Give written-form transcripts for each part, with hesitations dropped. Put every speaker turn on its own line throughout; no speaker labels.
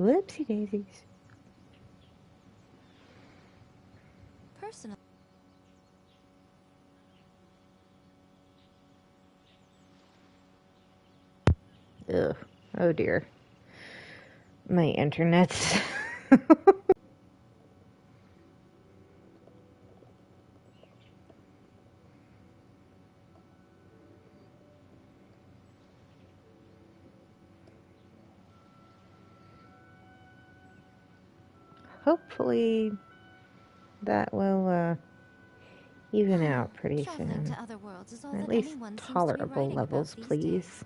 Whoopsie daisies.
Personal.
Ugh. Oh dear. My internet's... Hopefully that will even out pretty
Traveling
soon.
to other worlds is all
At
that
least
anyone seems to be
tolerable
writing about
levels,
these
please.
days.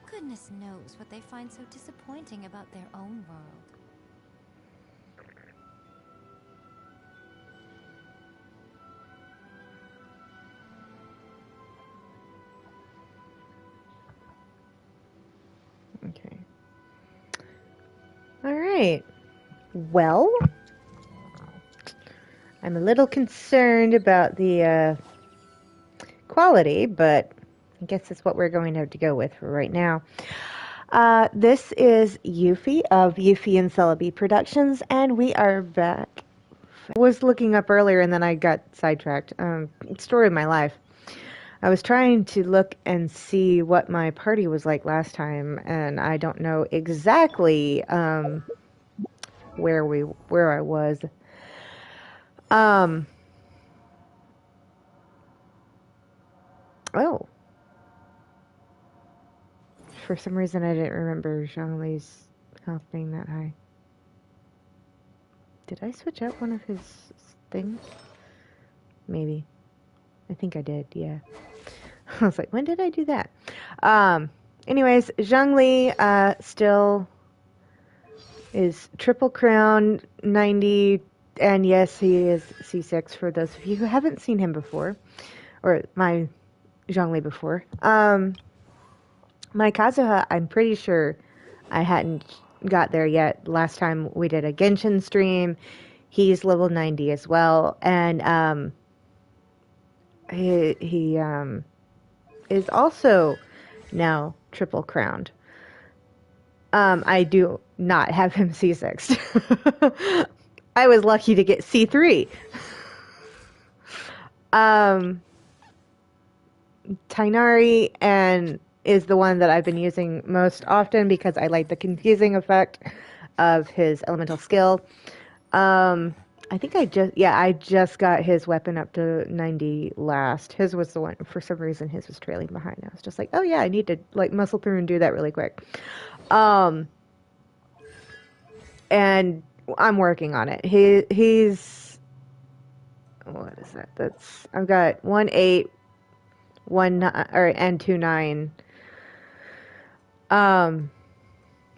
Goodness knows what they find so disappointing about their own world.
Okay. All right. Well, I'm a little concerned about the quality, but I guess that's what we're going to have to go with for right now. This is Yuffie of Yuffie and Celebi Productions, and we are back. I was looking up earlier and then I got sidetracked. Story of my life. I was trying to look and see what my party was like last time, and I don't know exactly where I was. Oh, for some reason I didn't remember Zhongli's health being that high. Did I switch out one of his things? Maybe. I think I did, yeah. I was like, when did I do that? Anyways, Zhongli still is Triple Crown 90, and yes, he is C6 for those of you who haven't seen him before, or my Zhongli before. My Kazuha, I'm pretty sure I hadn't got there yet. Last time we did a Genshin stream, he's level 90 as well, and he is also now triple crowned. I do not have him C6. I was lucky to get C3. Tainari and is the one that I've been using most often because I like the confusing effect of his elemental skill. I think I just got his weapon up to 90 last. His was the one, for some reason, his was trailing behind. I was just like, oh yeah, I need to like muscle through and do that really quick. And I'm working on it. He's, what is that? I've got 1-8, 1-9, and 2-9. And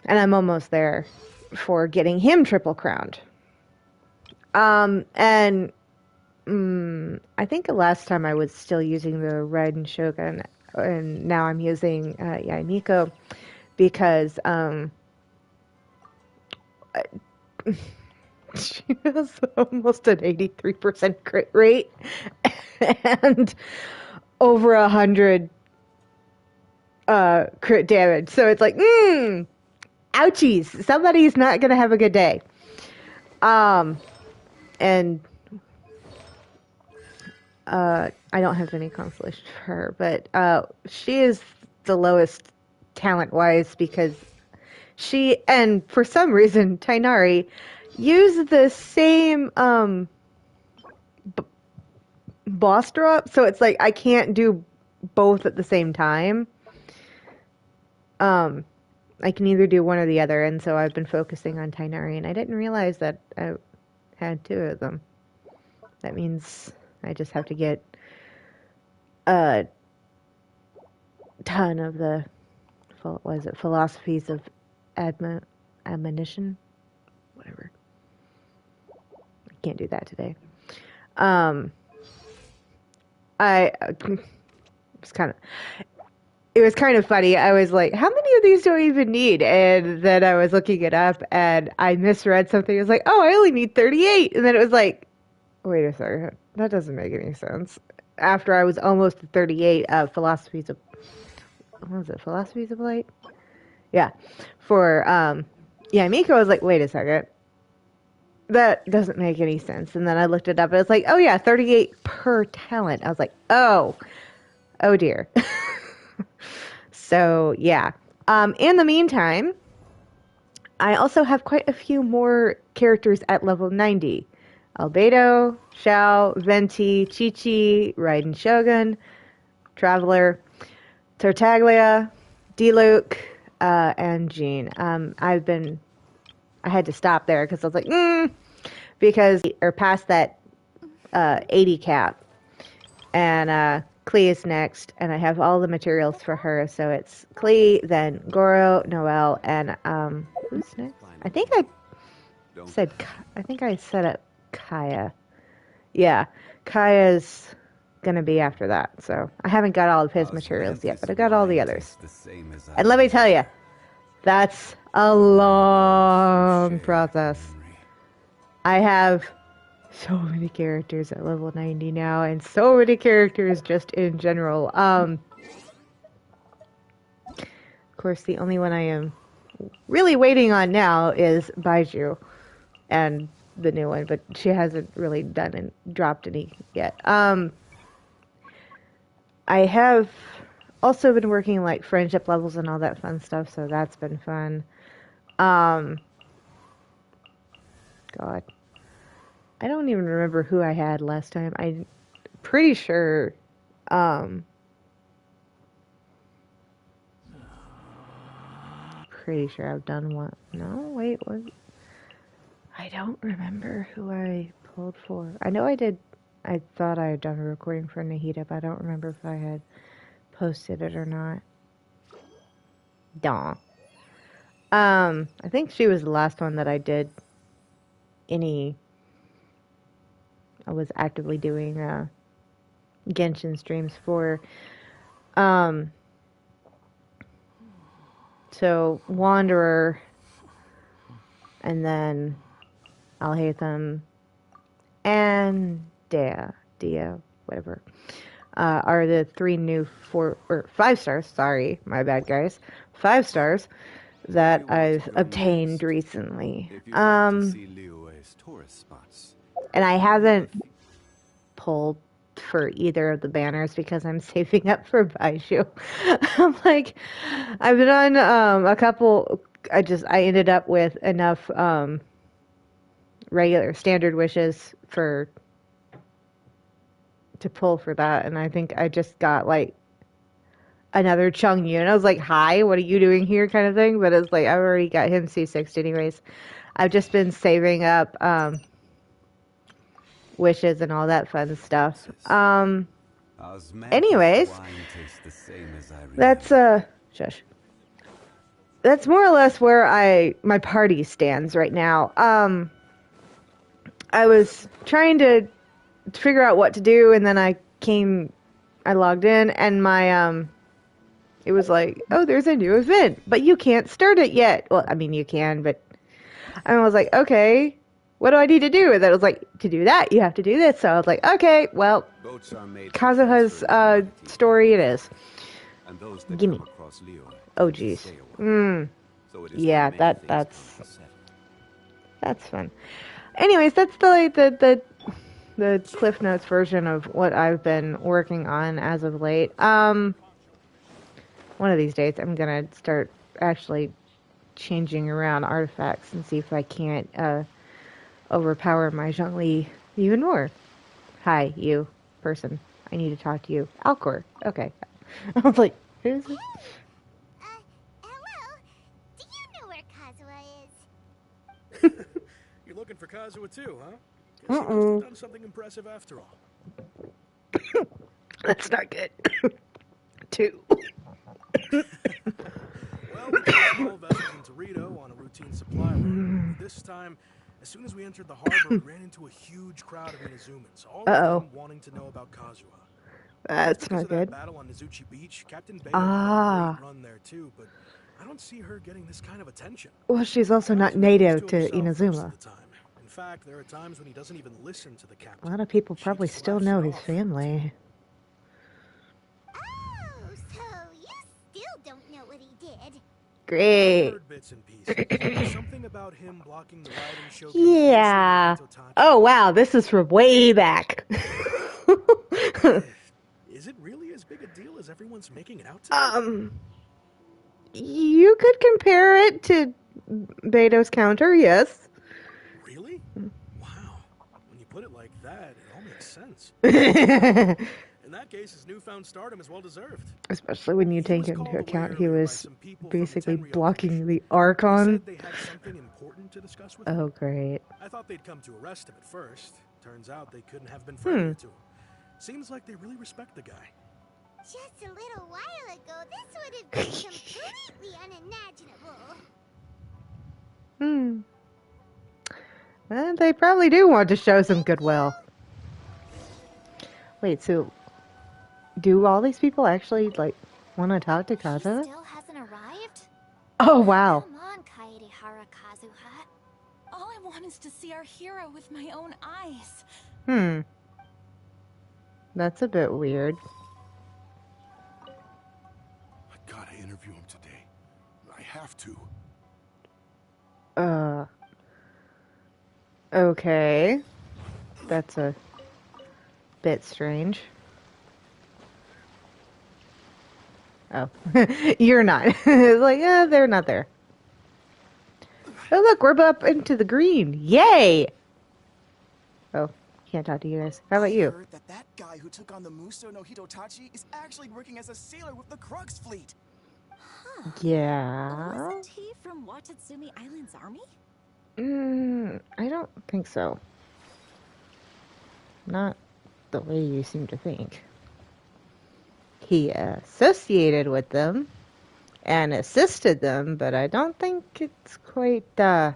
I'm almost there for getting him triple crowned. And I think the last time I was still using the Red Shogun, and now I'm using Yaimiko because she has almost an 83% crit rate and over 100 crit damage. So it's like, ouchies. Somebody's not gonna have a good day. And I don't have any consolation for her, but she is the lowest talent-wise because she, and for some reason, Tainari, use the same boss drop, so it's like I can't do both at the same time. I can either do one or the other, and so I've been focusing on Tainari, and I didn't realize that I had two of them. That means I just have to get a ton of the, philosophies of admonition? Whatever. I can't do that today. I was kind of, it was kind of funny. I was like, how many of these do I even need? And then I was looking it up and I misread something. I was like, oh, I only need 38. And then it was like, wait a second. That doesn't make any sense. After I was almost at 38 of philosophies of, what was it? Philosophies of Light? Yeah. For, yeah, Miko was like, wait a second. That doesn't make any sense. And then I looked it up and it's like, oh yeah, 38 per talent. I was like, oh dear. So yeah. In the meantime, I also have quite a few more characters at level 90. Albedo, Xiao, Venti, Chi-Chi, Raiden Shogun, Traveler, Tartaglia, Diluc, and Jean. I had to stop there because I was like, because or past that 80 cap, and Klee is next, and I have all the materials for her. So it's Klee, then Goro, Noelle, and who's next? I think I set up Kaya. Yeah, Kaya's gonna be after that. So I haven't got all of his materials yet, but I got all the others. And let me tell you, that's a long process. I have so many characters at level 90 now, and so many characters just in general. Of course, the only one I am really waiting on now is Baiju, and the new one, but she hasn't really done and dropped any yet. I have also been working like friendship levels and all that fun stuff, so that's been fun. God. I don't even remember who I had last time. I'm pretty sure, I've done one. No, wait, what? I don't remember who I pulled for. I know I did. I thought I had done a recording for Nahida, but I don't remember if I had posted it or not. Dawn. I think she was the last one that I did any. I was actively doing Genshin streams for. So Wanderer, and then Alhaitham, and Dia, whatever, are the 3 new 4 or 5 stars. Sorry, my bad, guys. 5 stars that I've obtained recently. And I haven't pulled for either of the banners because I'm saving up for Baiju. I'm like, I've done a couple. I ended up with enough regular standard wishes to pull for that, and I think I just got like another Chungyu, and I was like, hi, what are you doing here, kind of thing. But it's like I already got him C6'd anyways. I've just been saving up wishes and all that fun stuff. Anyways, that's shush. That's more or less where my party stands right now. I was trying to figure out what to do, and then I logged in, and my it was like, oh, there's a new event, but you can't start it yet. Well, I mean, you can, but I was like, okay, what do I need to do? And then it was like, to do that, you have to do this. So I was like, okay, well, Kazuha's story it is. Gimme. Oh, geez. Yeah, that's fun. Anyways, that's the Cliff Notes version of what I've been working on as of late. One of these days, I'm gonna start actually changing around artifacts and see if I can't overpower my Zhongli even more. Hi, you person. I need to talk to you. Alcor. Okay. I was like, who's this?
Hello. Do you know where Kazuha is?
You're looking for Kazuha too, huh? Guess you must have done something impressive after all.
That's not good. 2.
Well, we took small vessels in Torito on a routine supply run. This time, as soon as we entered the harbor, we ran into a huge crowd of Inazumans, all of them wanting to know about Kazuha.
That's not good.
That battle on Nizuchi Beach, Captain Bayo had a great run there too, but I don't see her getting this kind of attention.
Well, she's also not native to Inazuma.
In fact, there are times when he doesn't even listen to the captain.
A lot of people probably still know his family.
Oh, so you still don't know what he did?
Great.
I've heard bits and pieces. Something about him blocking the riding shogun
Yeah.
Hitotachi.
Oh, wow. This is from way back.
Is it really as big a deal as everyone's making it out to be?
You could compare it to Beto's counter, yes.
Really? Wow. When you put it like that, it all makes sense. In that case, his newfound stardom is well deserved.
Especially when you
He
take
was
into
called away
account he
earlier by
was
some people from the
basically
Tenryou
blocking
Commission.
the
They
Archon.
said they had something important to discuss with him.
Oh, great.
I thought they'd come to arrest him at first. Turns out they couldn't have been friendlier to him. Seems like they really respect the guy.
Just a little while ago, this would have been completely unimaginable.
Well, they probably do want to show some goodwill. Wait, so do all these people actually, like, want to talk to
He
Kazuha?
still hasn't arrived?
Oh, wow.
Come on, Kaedehara Kazuha.
All I want is to see our hero with my own eyes.
That's a bit weird.
I gotta interview him today. I have to.
Okay. That's a bit strange. Oh, you're not. It's like, yeah, they're not there. Oh, look, we're up into the green. Yay! Oh, can't talk to you guys. How about you?
I heard that guy who took on the Muso no Hitotachi is actually working as a sailor with the Crux fleet.
Yeah.
Wasn't he from Watatsumi Island's army?
I don't think so. Not the way you seem to think. He associated with them and assisted them, but I don't think it's quite, yeah.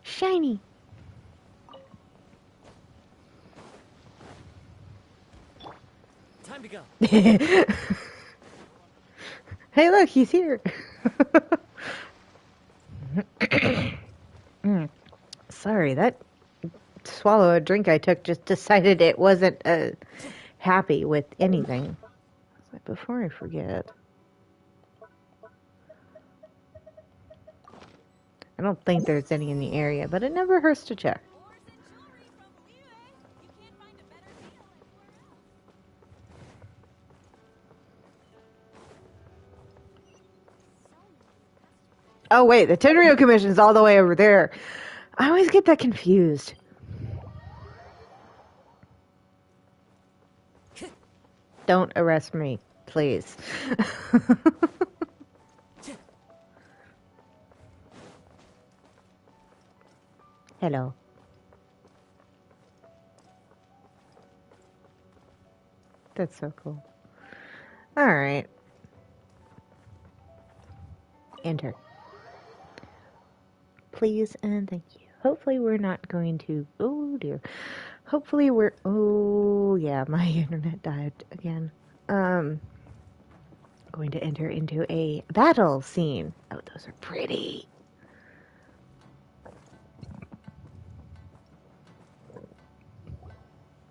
Shiny.
Time to go.
Hey, look, he's here. Sorry, that swallow a drink I took just decided it wasn't happy with anything. Before I forget, I don't think there's any in the area, but it never hurts to check. Oh wait, the Tenryou Commission's all the way over there. I always get that confused. Don't arrest me, please. Hello. That's so cool. Alright. Enter. Please and thank you. Hopefully we're not going to... Oh dear. Hopefully we're... Oh yeah, my internet died again. Going to enter into a battle scene. Oh, those are pretty.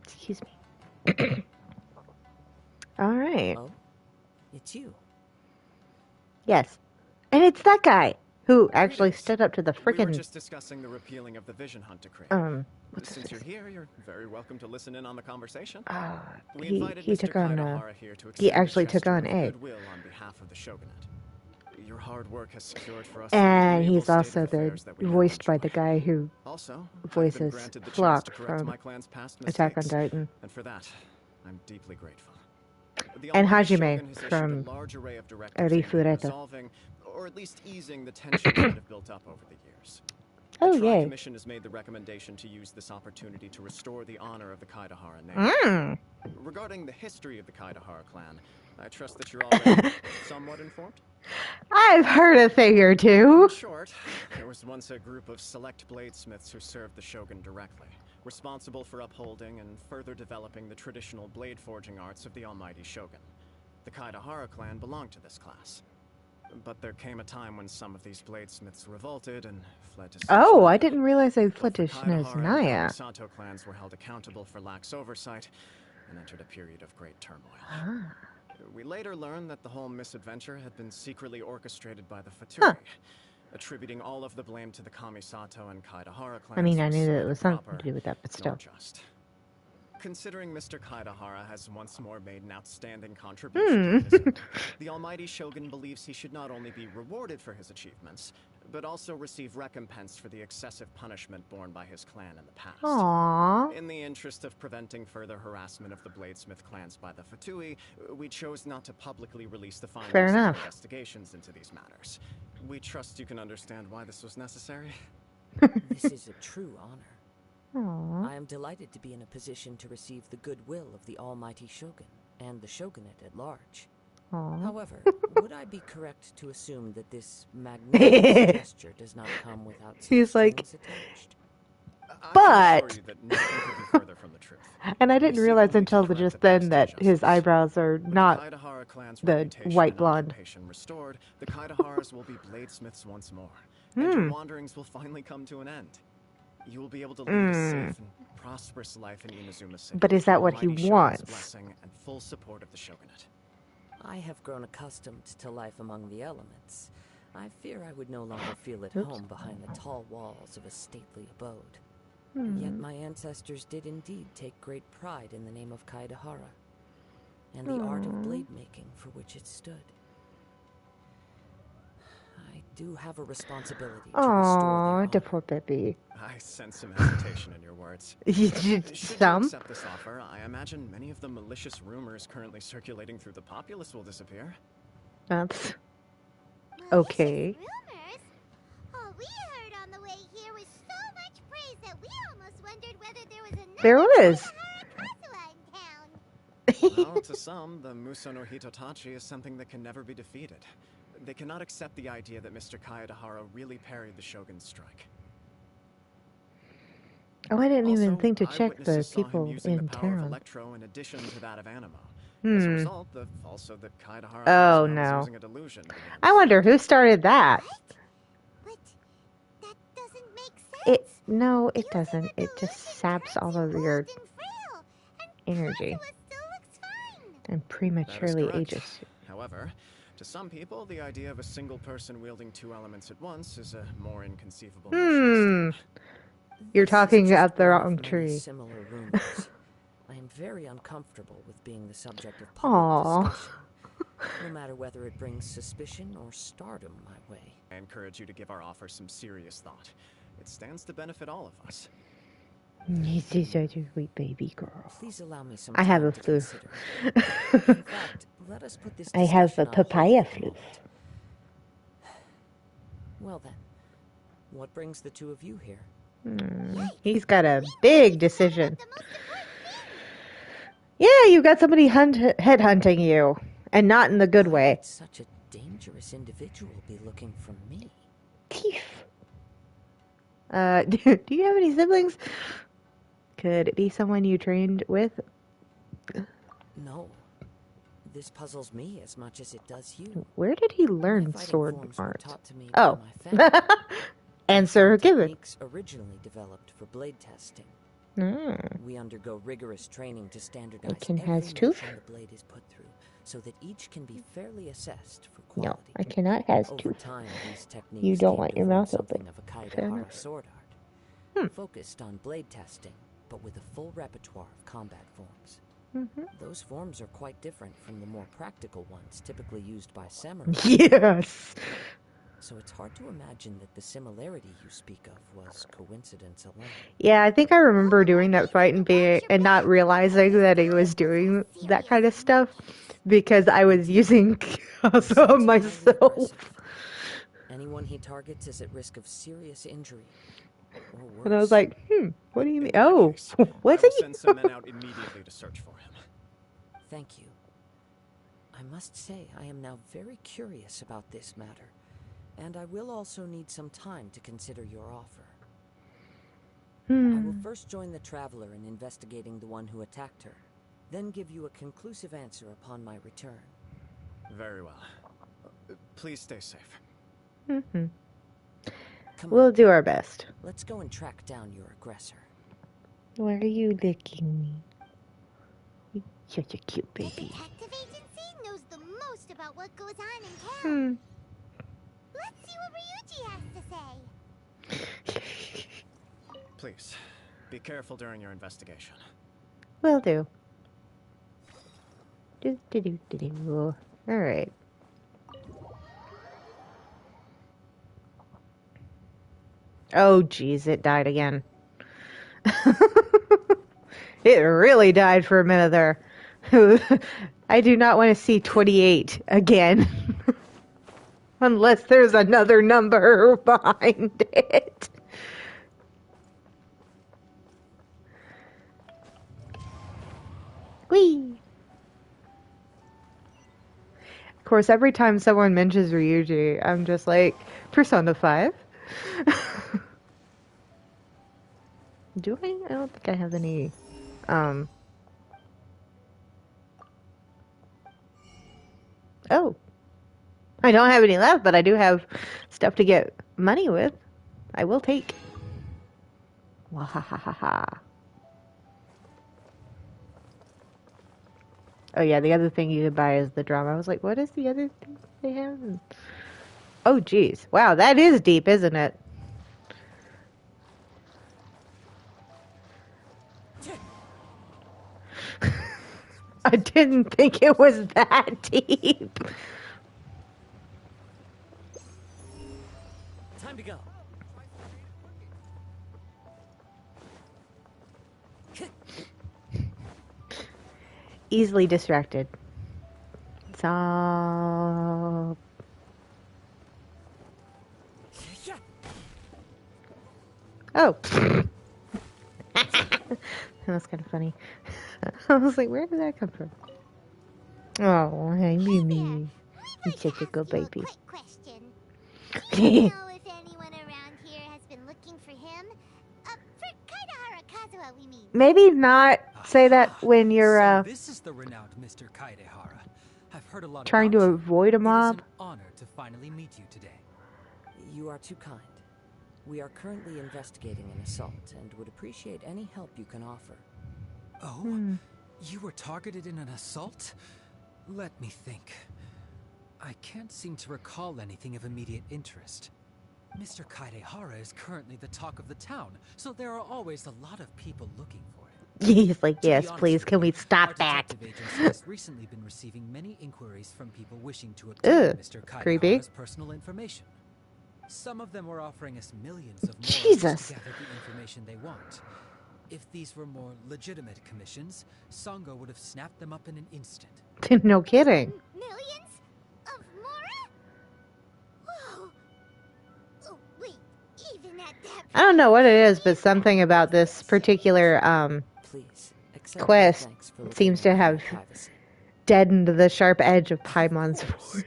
Excuse me. Alright.
Oh, it's you.
Yes. And it's that guy who actually stood up to the
We were
frickin'...
just discussing the repealing of the Vision Hunt decree. Since you're here, you're very welcome to listen in on the conversation. We invited
he
Mr.
took on,
Kaedehara here to
he
extend a
actually took
gesture
on
of
A.
goodwill on behalf of the shogunate. Your hard work has secured for us
And
the
he's
state
also
of
the
affairs that we now
voiced by
enjoy.
the guy who
Also, I've been
voices
granted the chance
Flock
to correct
from
my clan's past
Attack on
mistakes,
Titan.
and for that, I'm deeply grateful. The
And
Almighty
Hajime
Shogun has issued
from
a large array of directives aimed at
Rifureta.
resolving, or at least easing the tensions that have built up over the years.
Oh,
The Tri
yay.
Commission has made the recommendation to use this opportunity to restore the honor of the Kaedehara name. Regarding the history of the Kaedehara clan, I trust that you're already somewhat informed.
I've heard a thing or two.
In short, there was once a group of select bladesmiths who served the Shogun directly, responsible for upholding and further developing the traditional blade forging arts of the Almighty Shogun. The Kaedehara clan belonged to this class. But there came a time when some of these bladesmiths revolted and fled to
Oh,
Shinjuku.
I didn't realize they fled to
Both the Kaedehara and
Shinoznaya.
Kamisato clans were held accountable for lax oversight and entered a period of great turmoil. We later learned that the whole misadventure had been secretly orchestrated by the Fatui, attributing all of the blame to the Kamisato and Kaidahara clans.
I mean, I
was
knew that it
neither
was something
proper
to do with that, but
nor
still.
just. Considering Mr. Kaidahara has once more made an outstanding contribution to his, the Almighty Shogun believes he should not only be rewarded for his achievements, but also receive recompense for the excessive punishment borne by his clan in the past.
Aww.
In the interest of preventing further harassment of the Bladesmith clans by the Fatui, we chose not to publicly release the findings
Fair
of
enough.
investigations into these matters. We trust you can understand why this was necessary.
This is a true honor.
Aww.
I am delighted to be in a position to receive the goodwill of the Almighty Shogun and the Shogunate at large.
Aww.
However, would I be correct to assume that this magnificent gesture does not come without some
He's like,
strings attached?
I
But-
can assure you that nothing could be further from the truth.
And I
We
didn't
seek
realize
only to
until
correct
just
the
then
past
that his
injustice.
eyebrows are
With
not
the Kaidahara clan's
the
reputation
white
and
blonde.
occupation restored, the Kaidaharas will be bladesmiths once more, and your wanderings will finally come to an end. You will be able to lead a safe and prosperous life in Inazuma City.
But is that what he
Almighty Shogun's
wants?
blessing and full support of the Shogunate.
I have grown accustomed to life among the elements. I fear I would no longer feel at
Oops.
home behind the tall walls of a stately abode. Yet my ancestors did indeed take great pride in the name of Kaidahara, and the art of blade making for which it stood. I do have a responsibility to restore
Aw,
their
the poor baby.
I sense some hesitation in your words.
You
Should
some?
you accept this offer, I imagine many of the malicious rumors currently circulating through the populace will disappear.
That's
Malicious
okay.
rumors? All we heard on the way here was so much praise that we almost wondered whether there was another
There was.
Kazuha in town.
Well, to some, the Muso no Hitotachi is something that can never be defeated. They cannot accept the idea that Mr. Kaedahara really parried the Shogun's strike.
Oh, I didn't even
Also,
think to check the
eyewitnesses saw him
people
using
in
the power of
town.
Electro in addition to that of Animo. As a
Hmm.
result, also the Kaedahara
Oh,
was
no.
using a delusion.
I wonder who started that.
But that doesn't make sense.
No, it
Using
doesn't.
a
It just
delusion
saps
turns
all
you
of your
old and frail, and
energy
Kazuha still looks fine.
and
That is
prematurely
correct.
ages.
However, to some people, the idea of a single person wielding two elements at once is a more inconceivable notion.
You're
This is
talking
just
up the
one of
wrong
many
tree.
Similar rumors. I am very uncomfortable with being the subject of
Aw.
public discussion, no matter whether it brings suspicion or stardom my way.
I encourage you to give our offer some serious thought. It stands to benefit all of us.
This is such a sweet baby girl.
Please allow me some
I have
time
a
to
flu.
consider. In fact, let us put this
I have a
discussion on hold
papaya
for a
flu.
moment. Well then, what brings the two of you here?
He's got a big decision.
The most important thing.
Yeah, you got somebody headhunting you, and not in the good
Why
way.
would such a dangerous individual be looking for me?
Teeth. Do you have any siblings? Could it be someone you trained with?
No. This puzzles me as much as it does you.
Where did he
My
learn
fighting
sword
forms were
art?
taught to me
Oh.
by my family.
Answer
Some
given.
techniques originally developed for blade testing.
Mm.
We undergo rigorous training to standardize
Akin
every
has tooth?
motion the blade is put through, so that each can be fairly assessed for
No,
quality.
I cannot has
Over
tooth.
time, these techniques
You don't
came
want
to
your
form
mouth
something
open.
of a
Fair
Kaidahara
enough.
sword art, focused on blade testing, but with a full repertoire of combat forms. Those forms are quite different from the more practical ones typically used by samurai.
Yes.
So it's hard to imagine that the similarity you speak of was coincidence alone.
Yeah, I think I remember doing that fight and not realizing that he was doing that kind of stuff because I was using
He seems
also
highly
myself.
aggressive. Anyone he targets is at risk of serious injury. Or worse.
And I was like, what do you
In
mean?
that
Oh,
case,
was
I will
he?
send some men out immediately to search for him.
Thank you. I must say I am now very curious about this matter, and I will also need some time to consider your offer. I will first join the traveler in investigating the one who attacked her, then give you a conclusive answer upon my return.
Very well. Please stay safe.
Come
We'll
on,
do our best.
let's go and track down your aggressor.
Why are you licking me? You're such a cute
The
baby.
detective agency knows about what goes on in town. Let's see what Ryuji has to say.
Please, be careful during your investigation.
Will do. Alright. Oh, jeez, it died again. It really died for a minute there. I do not want to see 28 again. Unless there's another number behind it. Whee! Of course, every time someone mentions Ryuji, I'm just like, Persona 5? Do I? I don't think I have any, Oh. I don't have any left, but I do have stuff to get money with. I will take. Wahahaha. Oh yeah, the other thing you could buy is the drama. I was like, what is the other thing they have? Oh geez. Wow, that is deep, isn't it? I didn't think it was that deep.
Time to go.
Easily distracted. So... Oh. That's kind of funny. I was like, where did that come from? Oh, hey, Mimi. You're such a good baby.
Quick question. Do you know if anyone around here has been looking for him? For Kaidahara Kazuha, we mean.
Maybe not say that when you're
So this is the renowned Mr. Kaidehara. I've heard a lot
trying to
about you.
avoid a mob.
It is an honor to finally meet you today.
You are too kind. We are currently investigating an assault and would appreciate any help you can offer.
Oh? You were targeted in an assault? Let me think. I can't seem to recall anything of immediate interest. Mr. Kaidehara is currently the talk of the town, so there are always a lot of people looking for him.
He's like, yes, please, can we stop that?
Our detective agency has recently been receiving many inquiries from people wishing to obtain Mr. Kaidehara's personal information. Some of them were offering us millions of moras to gather the information they want. If these were more legitimate commissions, Sango would have snapped them up in an instant.
No kidding.
Millions of mora? Whoa. Oh, wait, even at that...
I don't know what it is, but something about this particular quest seems to have deadened the sharp edge of Paimon's voice.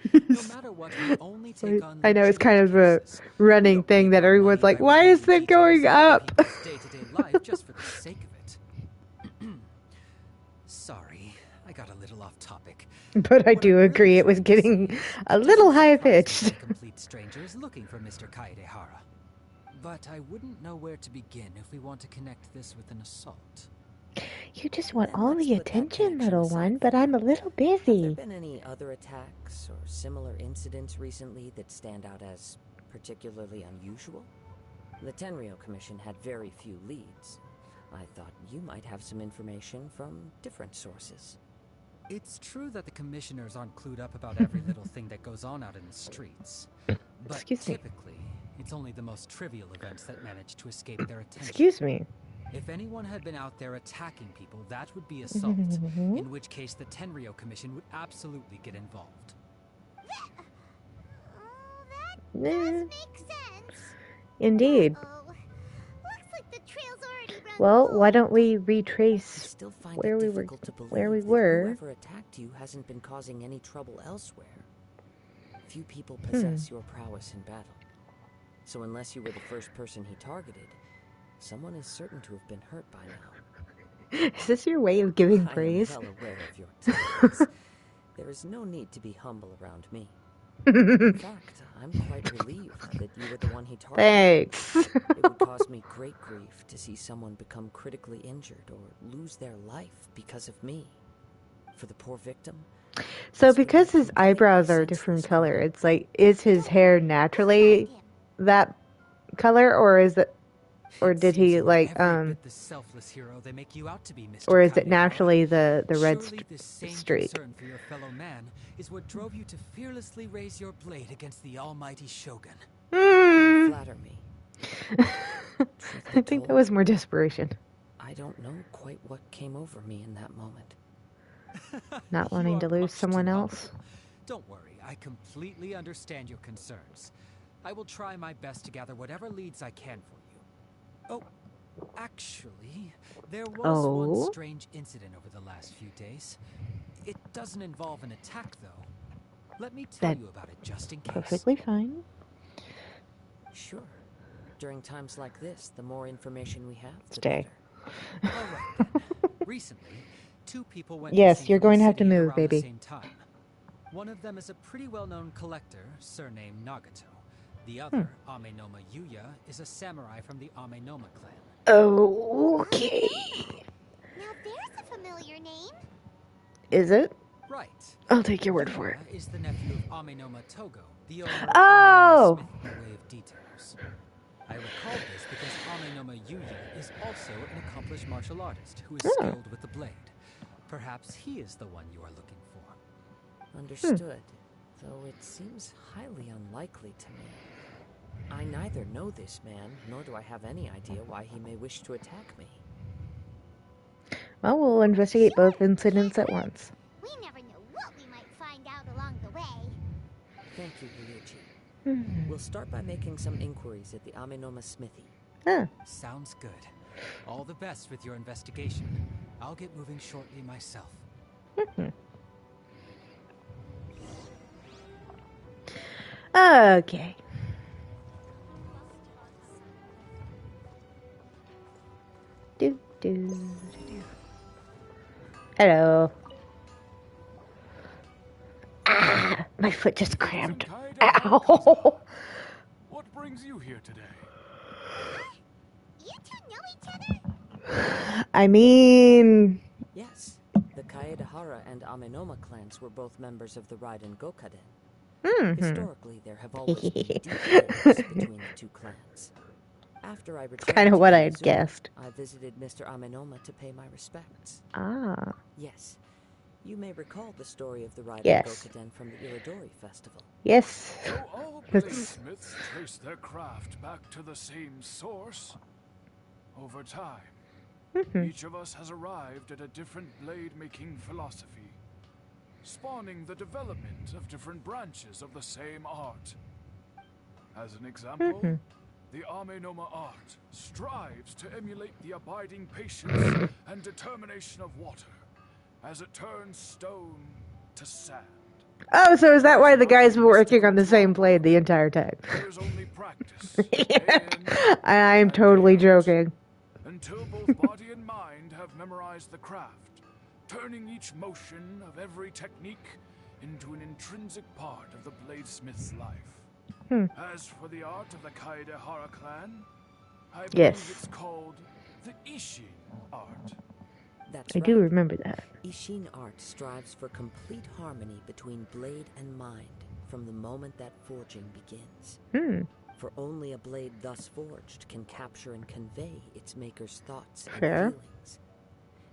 I know it's kind of a running thing that everyone's like, why is it going up?
Day-to-day life just for the sake of it. Sorry, I got a little off topic.
But I do agree it was getting a little high-pitched.
Complete strangers looking for Mr. Kaidehara. But I wouldn't know where to begin if we want to connect this with an assault.
You just want all the attention, little one, but I'm a little busy.
Have there been any other attacks or similar incidents recently that stand out as particularly unusual? The Tenryou Commission had very few leads. I thought you might have some information from different sources.
It's true that the commissioners aren't clued up about every little thing that goes on out in the streets. But typically, it's only the most trivial events that manage to escape their attention.
Excuse me.
If anyone had been out there attacking people, that would be assault, in which case the Tenryou Commission would absolutely get involved.
That does make sense.
Indeed.
Looks like the trail's already run.
Well, why don't we retrace where we were?
Whoever attacked you hasn't been causing any trouble elsewhere. Few people possess your prowess in battle. So unless you were the first person he targeted, someone is certain to have been hurt by now.
Is this your way of giving praise?
I am well aware of your talents. There is no need to be humble around me. In fact, I'm quite relieved that you were the one he targeted.
Thanks.
It would cause me great grief to see someone become critically injured or lose their life because of me. For the poor victim,
So because his eyebrows are a different color, it's like, is his hair naturally that color, or is it, or did he like
the selfless hero they make you out to be, Mr.
or is it
Kaidehara.
naturally the red
Surely this same
streak?
concern for your fellow man is what drove you to fearlessly raise your blade against the almighty Shogun.
You flatter me.
I think that was more desperation.
I don't know quite what came over me in that moment.
Not wanting to lose someone else.
Don't worry, I completely understand your concerns. I will try my best to gather whatever leads I can for you. Oh, actually, there was one strange incident over the last few days. It doesn't involve an attack, though. Let me tell you about it just in case.
Perfectly fine.
Sure. During times like this, the more information we have, the
Stay.
better.
All right, then. Recently, two people went
Yes, you're going to have to move,
around
baby.
the same time. One of them is a pretty well-known collector, surnamed Nagato. The other, Amenoma Yuya, is a samurai from the Amenoma clan.
Okay.
Now there's a familiar name.
Is it?
Right.
I'll take your word for it.
Is the nephew of Amenoma Togo, the owner of
Oh!
Amenoma Smith in the Way of Details. I recall this because Amenoma Yuya is also an accomplished martial artist who is skilled with the blade. Perhaps he is the one you are looking for.
Understood. Though it seems highly unlikely to me. I neither know this man, nor do I have any idea why he may wish to attack me.
Well, we'll investigate both incidents at once.
We never know what we might find out along the way.
Thank you, Ryuji. We'll start by making some inquiries at the Amenoma smithy.
Sounds good. All the best with your investigation. I'll get moving shortly myself.
Okay. Hello. Ah, my foot just cramped. Ow.
What brings you here today?
You two know each other?
I mean...
Yes. The Kaedehara and Amenoma clans were both members of the Raiden Gokaden. Historically, there have always been deep links between the two clans. After I returned
kind of what I had
Izumi,
guessed.
I visited Mr. Amenoma to pay my respects.
Ah.
Yes. You may recall the story of the Raiden
Yes.
Gokaden from the Iridori Festival.
Yes.
So all bladesmiths trace their craft back to the same source. Over time, each of us has arrived at a different blade-making philosophy, spawning the development of different branches of the same art. As an example, the Amenoma art strives to emulate the abiding patience and determination of water as it turns stone to sand.
Oh, so is that why the guys were working on the same blade the entire time?
There's only practice.
I'm totally joking.
Until both body and mind have memorized the craft, turning each motion of every technique into an intrinsic part of the bladesmith's life. As for the art of the Kaedehara clan, I believe it's called the Ishin art.
That's
I do remember that.
Ishin art strives for complete harmony between blade and mind from the moment that forging begins. For only a blade thus forged can capture and convey its maker's thoughts and feelings,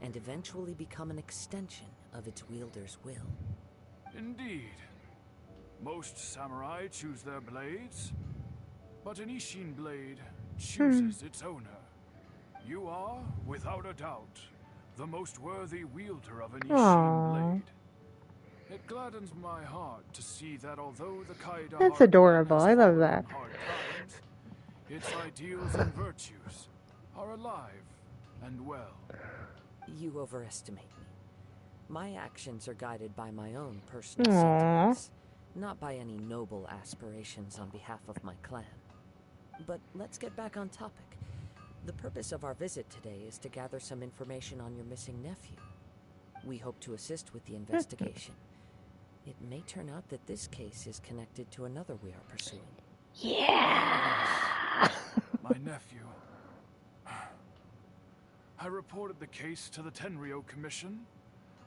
and eventually become an extension of its wielder's will.
Indeed. Most samurai choose their blades, but an Ishin blade chooses its owner. You are, without a doubt, the most worthy wielder of an Ishin blade. It gladdens my heart to see that although the Kaedehara
That's adorable. I love that.
hard times, its ideals and virtues are alive and well.
You overestimate me. My actions are guided by my own personal sentiments, not by any noble aspirations on behalf of my clan. But let's get back on topic. The purpose of our visit today is to gather some information on your missing nephew. We hope to assist with the investigation. It may turn out that this case is connected to another we are pursuing.
Yeah.
My nephew. I reported the case to the Tenryo Commission,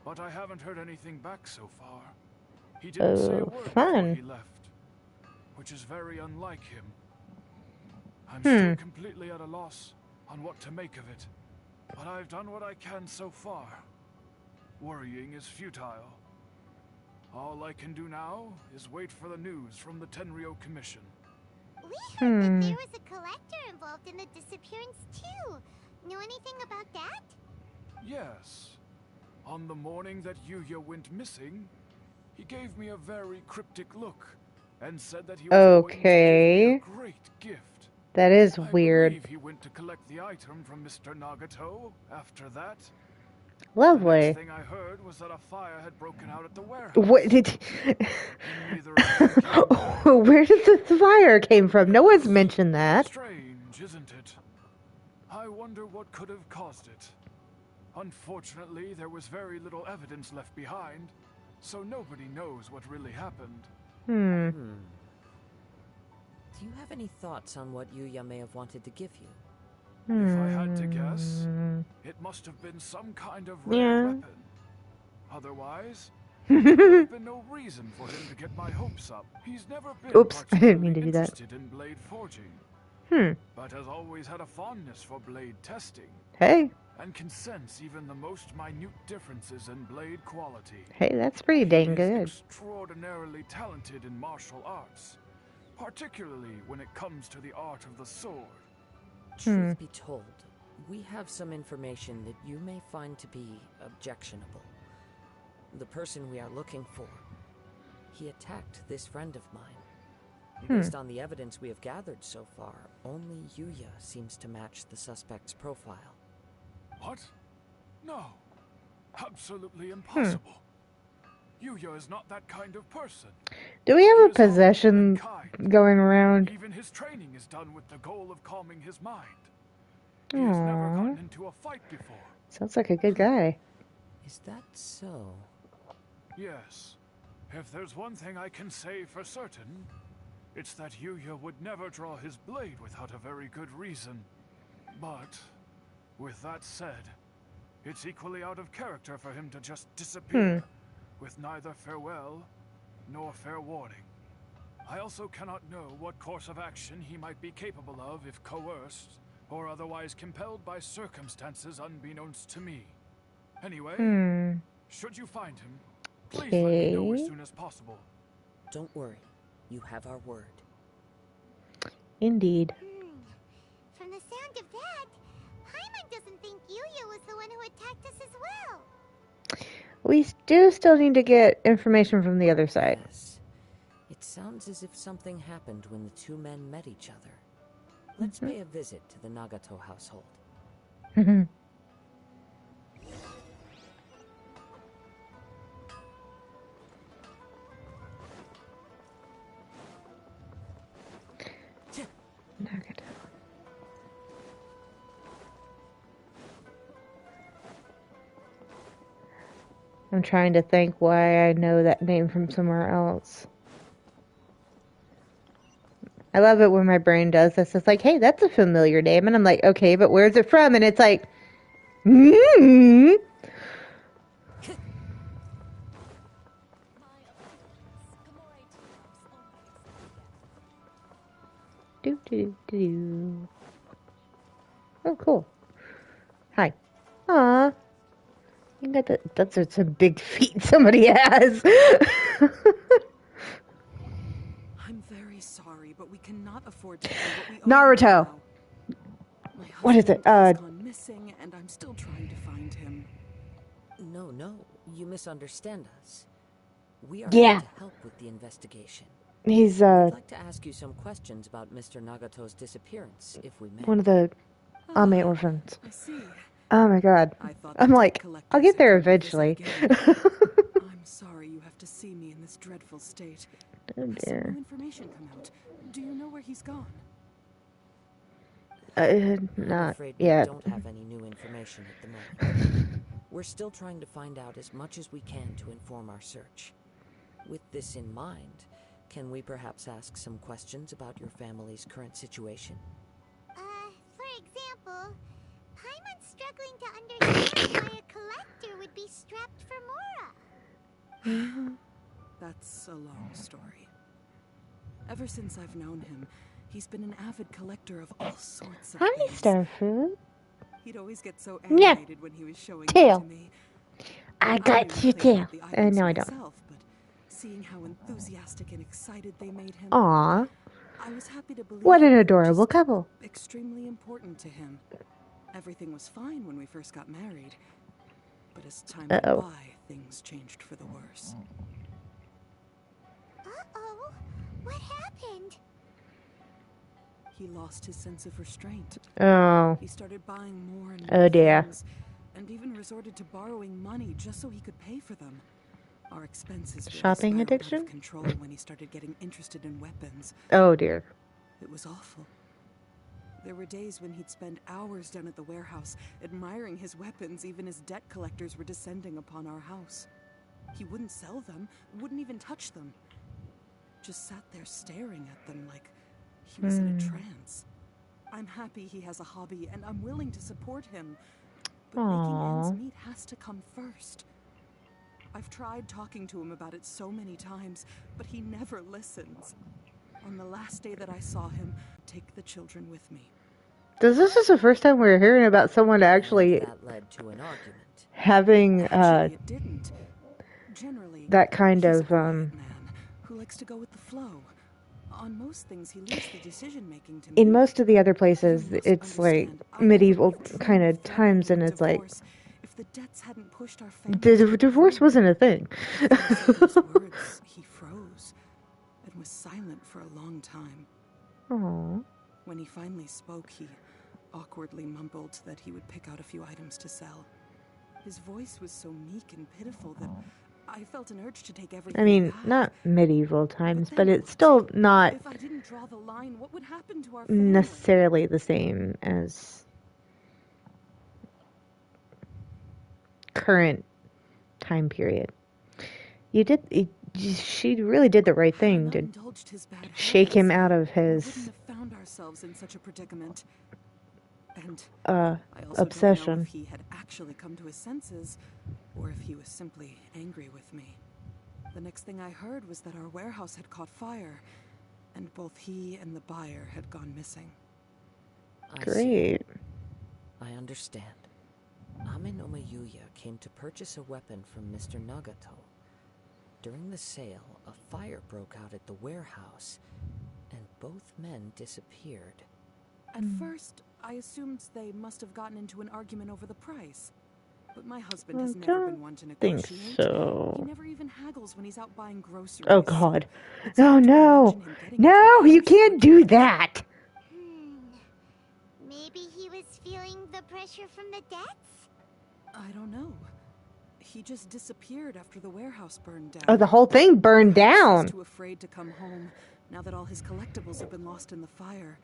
but I haven't heard anything back so far. He didn't say a word before he left, which is very unlike him. I'm still completely at a loss on what to make of it, but I've done what I can so far. Worrying is futile. All I can do now is wait for the news from the Tenryo Commission.
We heard that there was a collector involved in the disappearance too. Know anything about that?
Yes. On the morning that Yuya went missing, he gave me a very cryptic look and said that he was going to give me a great gift.
That is weird.
I believe he went to collect the item from Mr. Nagato after that.
Lovely.
The next thing I heard was that a fire had broken out at the warehouse.
What did? Where did the fire came from? No one's mentioned that.
Strange, isn't it? I wonder what could have caused it. Unfortunately, there was very little evidence left behind, so nobody knows what really happened.
Do you have any thoughts on what Yuya may have wanted to give you?
If I had to guess, it must have been some kind of rare weapon. Otherwise, there would have been no reason for him to get my hopes up. He's never been
I didn't mean to do that.
interested in blade forging, but has always had a fondness for blade testing.
Hey.
And can sense even the most minute differences in blade quality.
Hey, that's pretty dang good.
He is extraordinarily talented in martial arts, particularly when it comes to the art of the sword.
Truth be told, we have some information that you may find to be objectionable. The person we are looking for, he attacked this friend of mine. Based on the evidence we have gathered so far, only Yuya seems to match the suspect's profile.
What? No. Absolutely impossible. Yuya is not that kind of person.
Do we have a possession going around?
Even his training is done with the goal of calming his mind. He has never gotten into a fight before.
Sounds like a good guy.
Is that so?
Yes. If there's one thing I can say for certain, it's that Yuya would never draw his blade without a very good reason. But, with that said, it's equally out of character for him to just disappear, with neither farewell nor fair warning. I also cannot know what course of action he might be capable of if coerced, or otherwise compelled by circumstances unbeknownst to me. Anyway, should you find him, please let me know as soon as possible.
Don't worry, you have our word.
Indeed.
From the sound of that, Paimon doesn't think Yuya was the one who attacked us as well.
We do still need to get information from the other side.
Yes. It sounds as if something happened when the two men met each other. Let's pay a visit to the Nagato household.
Nagato. I'm trying to think why I know that name from somewhere else. I love it when my brain does this. It's like, hey, that's a familiar name. And I'm like, okay, but where's it from? And it's like, Oh, cool. Hi. Aw. You got that's some big feet somebody has.
I'm very sorry, but we cannot afford to pay what we
Naruto. What is it?
Has gone missing, and I'm still trying to find him.
No, you misunderstand us. We are
Yeah.
here to help with the investigation.
He's
I'd like to ask you some questions about Mr. Nagato's disappearance, if we may.
one of the Ame orphans.
I see.
Oh my god.
I thought
I'm like, I'll get there eventually.
I'm sorry you have to see me in this dreadful state.
Oh
Has some
dear.
new information come out? Do you know where he's gone?
I'm
Not
afraid we
yet.
don't have any new information at the moment. We're still trying to find out as much as we can to inform our search. With this in mind, can we perhaps ask some questions about your family's current situation?
For example, Paimon's struggling to understand why a collector would be strapped for Mora.
That's a long story. Ever since I've known him, he's been an avid collector of all sorts of
Hi,
things.
Starfruit.
He'd always get so animated when he was showing them to me.
I
don't
got
even
you
play
tail.
with the items
No, I don't.
myself, but seeing how enthusiastic and excited they made him,
Aww.
I was happy to believe
What an
they were
adorable
just
couple.
extremely important to him. Everything was fine when we first got married, but as time went by, things changed for the worse.
Uh-oh. What happened?
He lost his sense of restraint.
Oh.
He started buying more and more things, and even resorted to borrowing money just so he could pay for them. Our expenses really
Shopping
spiraled
addiction?
out of control when he started getting interested in weapons.
Oh dear.
It was awful. There were days when he'd spend hours down at the warehouse, admiring his weapons even as debt collectors were descending upon our house. He wouldn't sell them, wouldn't even touch them. Just sat there staring at them like he was in a trance. I'm happy he has a hobby, and I'm willing to support him. But making ends meet has to come first. I've tried talking to him about it so many times, but he never listens. On the last day that I saw him, take the children with me.
This is the first time we're hearing about someone actually
that led to an argument.
having
Actually, it didn't. Generally,
that kind
he's
of
a quiet man who likes to go with the flow. On most things, he leaves the decision making to me.
in most of the other places it's like medieval kind of times, and it's like
if the debts hadn't pushed our family
the divorce wasn't a thing.
Words, he froze and was silent for a long time.
Aww.
When he finally spoke, he awkwardly mumbled that he would pick out a few items to sell. His voice was so meek and pitiful that I felt an urge to take everything
I mean,
back.
not medieval times, but it's still not
If I didn't draw the line, what would happen to our
necessarily the same as current time period. She really did the right thing to shake him out of his
found ourselves in such a predicament. And
obsession.
Don't know if he had actually come to his senses, or if he was simply angry with me. The next thing I heard was that our warehouse had caught fire, and both he and the buyer had gone missing.
Great.
I understand. Ame no Mayuya came to purchase a weapon from Mr. Nagato. During the sale, a fire broke out at the warehouse, and both men disappeared.
At first, I assumed they must have gotten into an argument over the price. But my husband has never been one to negotiate.
Think so.
He never even haggles when he's out buying groceries.
Oh God. Oh no. No, you can't do that.
Maybe he was feeling the pressure from the debts?
I don't know. He just disappeared after the warehouse burned down.
Oh, the whole thing burned down.
He's too afraid to come home now that all his collectibles have been lost in the fire.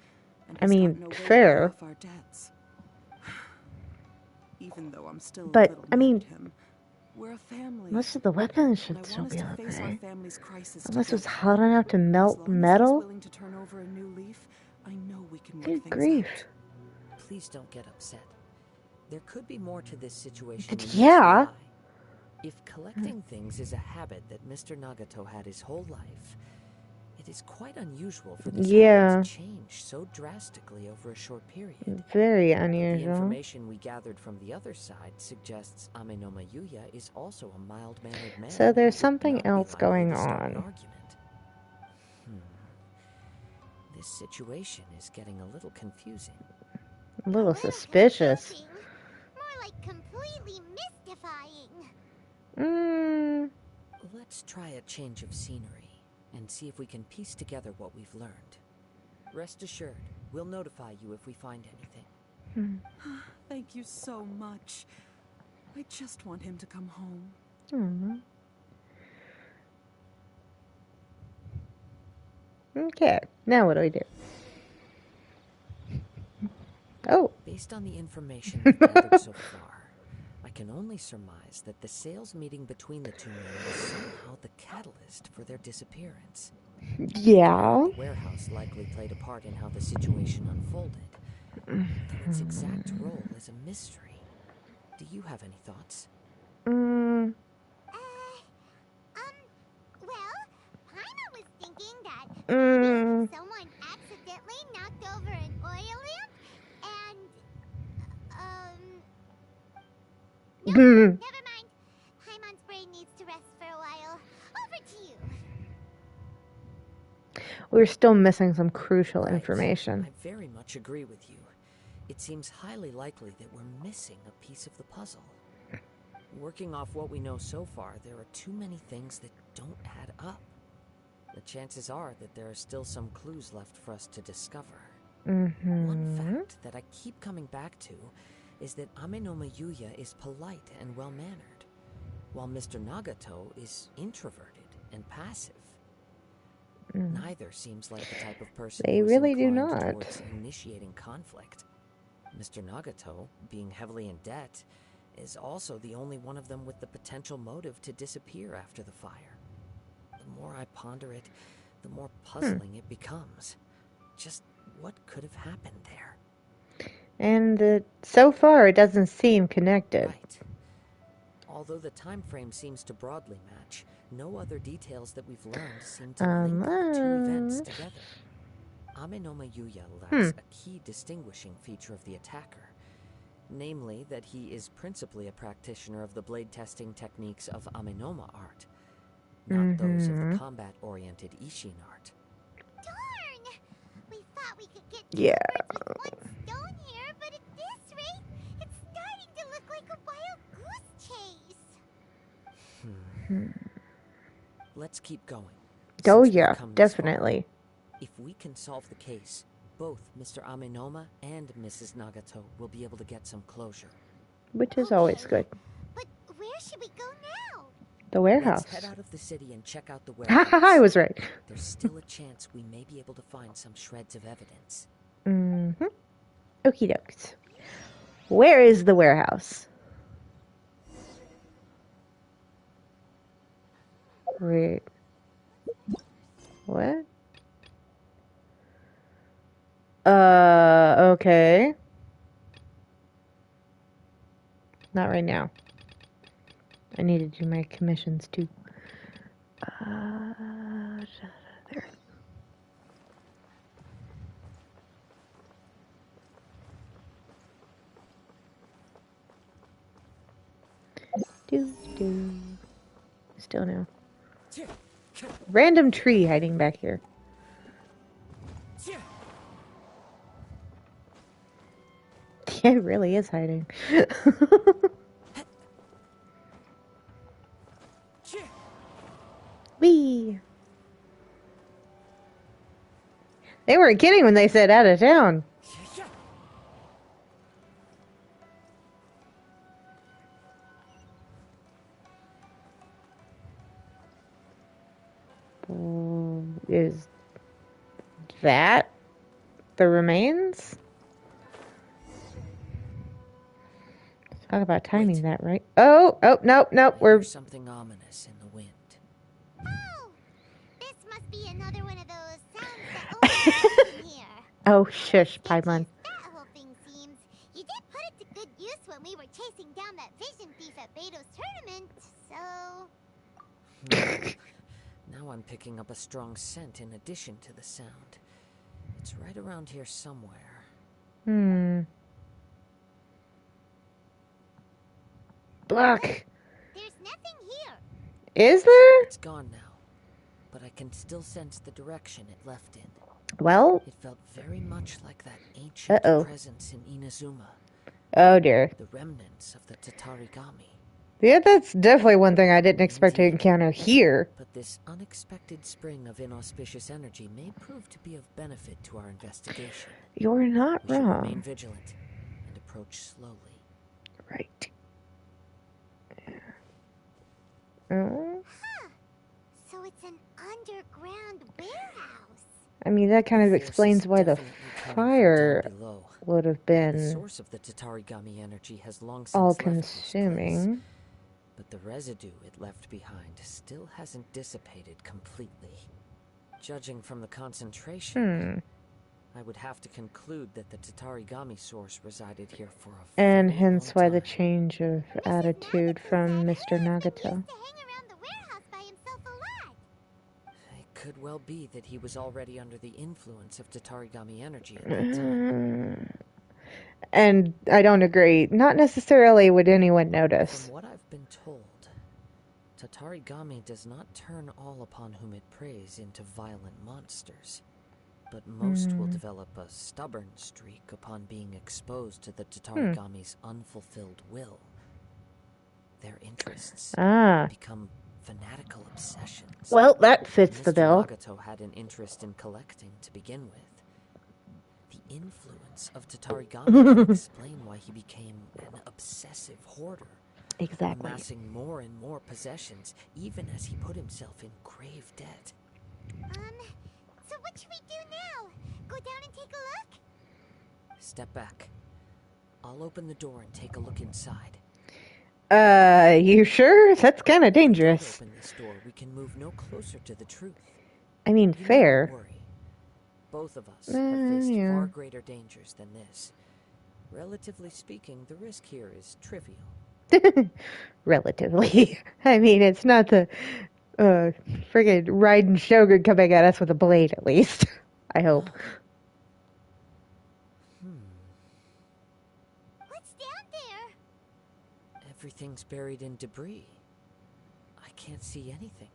And
I mean, fair.
Our debts. Even though I'm still
but
a little
I mean,
him, we're a family.
Most of the weapons should still be okay. Unless it's hot enough to melt metal.
Willing to turn over a new leaf, I know we can
Good grief.
Please don't get upset. There could be more to this situation.
Yeah.
If collecting things is a habit that Mr. Nagato had his whole life, it is quite unusual for this habit to change so drastically over a short period.
Very unusual.
The information we gathered from the other side suggests Ame no Mayuya is also a mild-mannered man.
So there's something else going on.
This situation is getting a little confusing.
A little suspicious.
More like completely mystifying.
Let's try a change of scenery and see if we can piece together what we've learned. Rest assured, we'll notify you if we find anything.
Thank you so much. I just want him to come home.
Okay, now what do we do? Oh.
Based on the information we've gathered so far, I can only surmise that the sales meeting between the two men was somehow the catalyst for their disappearance.
Yeah.
The warehouse likely played a part in how the situation unfolded, though its exact role is a mystery. Do you have any thoughts?
Well, Paima was thinking that maybe someone accidentally knocked over an oil lamp and, no, never mind. Paimon's brain needs to rest for a while. Over to you.
We're still missing some crucial information.
I very much agree with you. It seems highly likely that we're missing a piece of the puzzle. Working off what we know so far, there are too many things that don't add up. The chances are that there are still some clues left for us to discover. One fact that I keep coming back to is that Amenoma Yuya is polite and well-mannered, while Mr. Nagato is introverted and passive. Neither seems like the type of person
They
who is
really do
inclined
not.
towards initiating conflict. Mr. Nagato, being heavily in debt, is also the only one of them with the potential motive to disappear after the fire. The more I ponder it, the more puzzling it becomes. Just what could have happened there?
And so far, it doesn't seem connected.
Right. Although the time frame seems to broadly match, no other details that we've learned seem to link the two events together. Amenoma Yuya lacks a key distinguishing feature of the attacker, namely that he is principally a practitioner of the blade testing techniques of Amenoma art, not those of the combat-oriented Ishin art.
Darn! We thought we could get two
Yeah.
birds with one stone here, but at this rate, it's starting to look like a wild goose chase.
Let's keep going.
Oh
Since we've
yeah,
come this far,
definitely.
if we can solve the case, both Mr. Amenoma and Mrs. Nagato will be able to get some closure.
Which is always good.
But where should we go now?
The warehouse.
Let's head out of the city and check out the warehouse.
I was right.
There's still a chance we may be able to find some shreds of evidence.
Okie dokes. Where is the warehouse? Wait. What? Okay. Not right now. I need to do my commissions too. There. Still no. Random tree hiding back here. Yeah, it really is hiding. Whee! They weren't kidding when they said out of town. Is that the remains? Talk about timing that, right? Oh, nope.
There's something ominous in the wind.
Oh, this must be another one of those sounds that only happen here.
Oh, shush, Paimon.
That whole thing seems. You did put it to good use when we were chasing down that vision thief at Beto's tournament, so.
Now I'm picking up a strong scent in addition to the sound. It's right around here somewhere.
Block.
There's nothing here.
Is there?
It's gone now, but I can still sense the direction it left in.
Well.
It felt very much like that ancient presence in Inazuma.
Oh dear.
The remnants of the Tatarigami.
Yeah, that's definitely one thing I didn't expect to encounter here.
But this unexpected spring of inauspicious energy may prove to be of benefit to our investigation.
You're not
we should
wrong.
Remain vigilant and approach slowly.
Right.
So it's an underground warehouse.
I mean, that kind of explains why the fire would have been
the source of the Tatarigami energy has long since
all-consuming.
But the residue it left behind still hasn't dissipated completely. Judging from the concentration, I would have to conclude that the Tatarigami source resided here for a
And
very
hence
long
why
time.
the change of attitude from Mr. Nagato.
It could well be that he was already under the influence of Tatarigami energy at that time.
And I don't agree. Not necessarily would anyone notice.
From what I've been told, Tatarigami does not turn all upon whom it preys into violent monsters, but most will develop a stubborn streak upon being exposed to the Tatarigami's unfulfilled will. Their interests become fanatical obsessions.
Well, that fits the bill.
Mr. Nagato had an interest in collecting to begin with. The influence of Tatarigami can explain why he became an obsessive hoarder.
Exactly.
Amassing more and more possessions, even as he put himself in grave debt.
So what should we do now? Go down and take a look?
Step back. I'll open the door and take a look inside.
You sure? That's kind of dangerous.
If we don't open this door, we can move no closer to the truth.
I mean,
You
fair.
needn't worry. Both of us have faced far greater dangers than this. Relatively speaking, the risk here is trivial.
Relatively. I mean, it's not the friggin' Raiden Shogun coming at us with a blade, at least. I hope.
What's down there?
Everything's buried in debris. I can't see anything.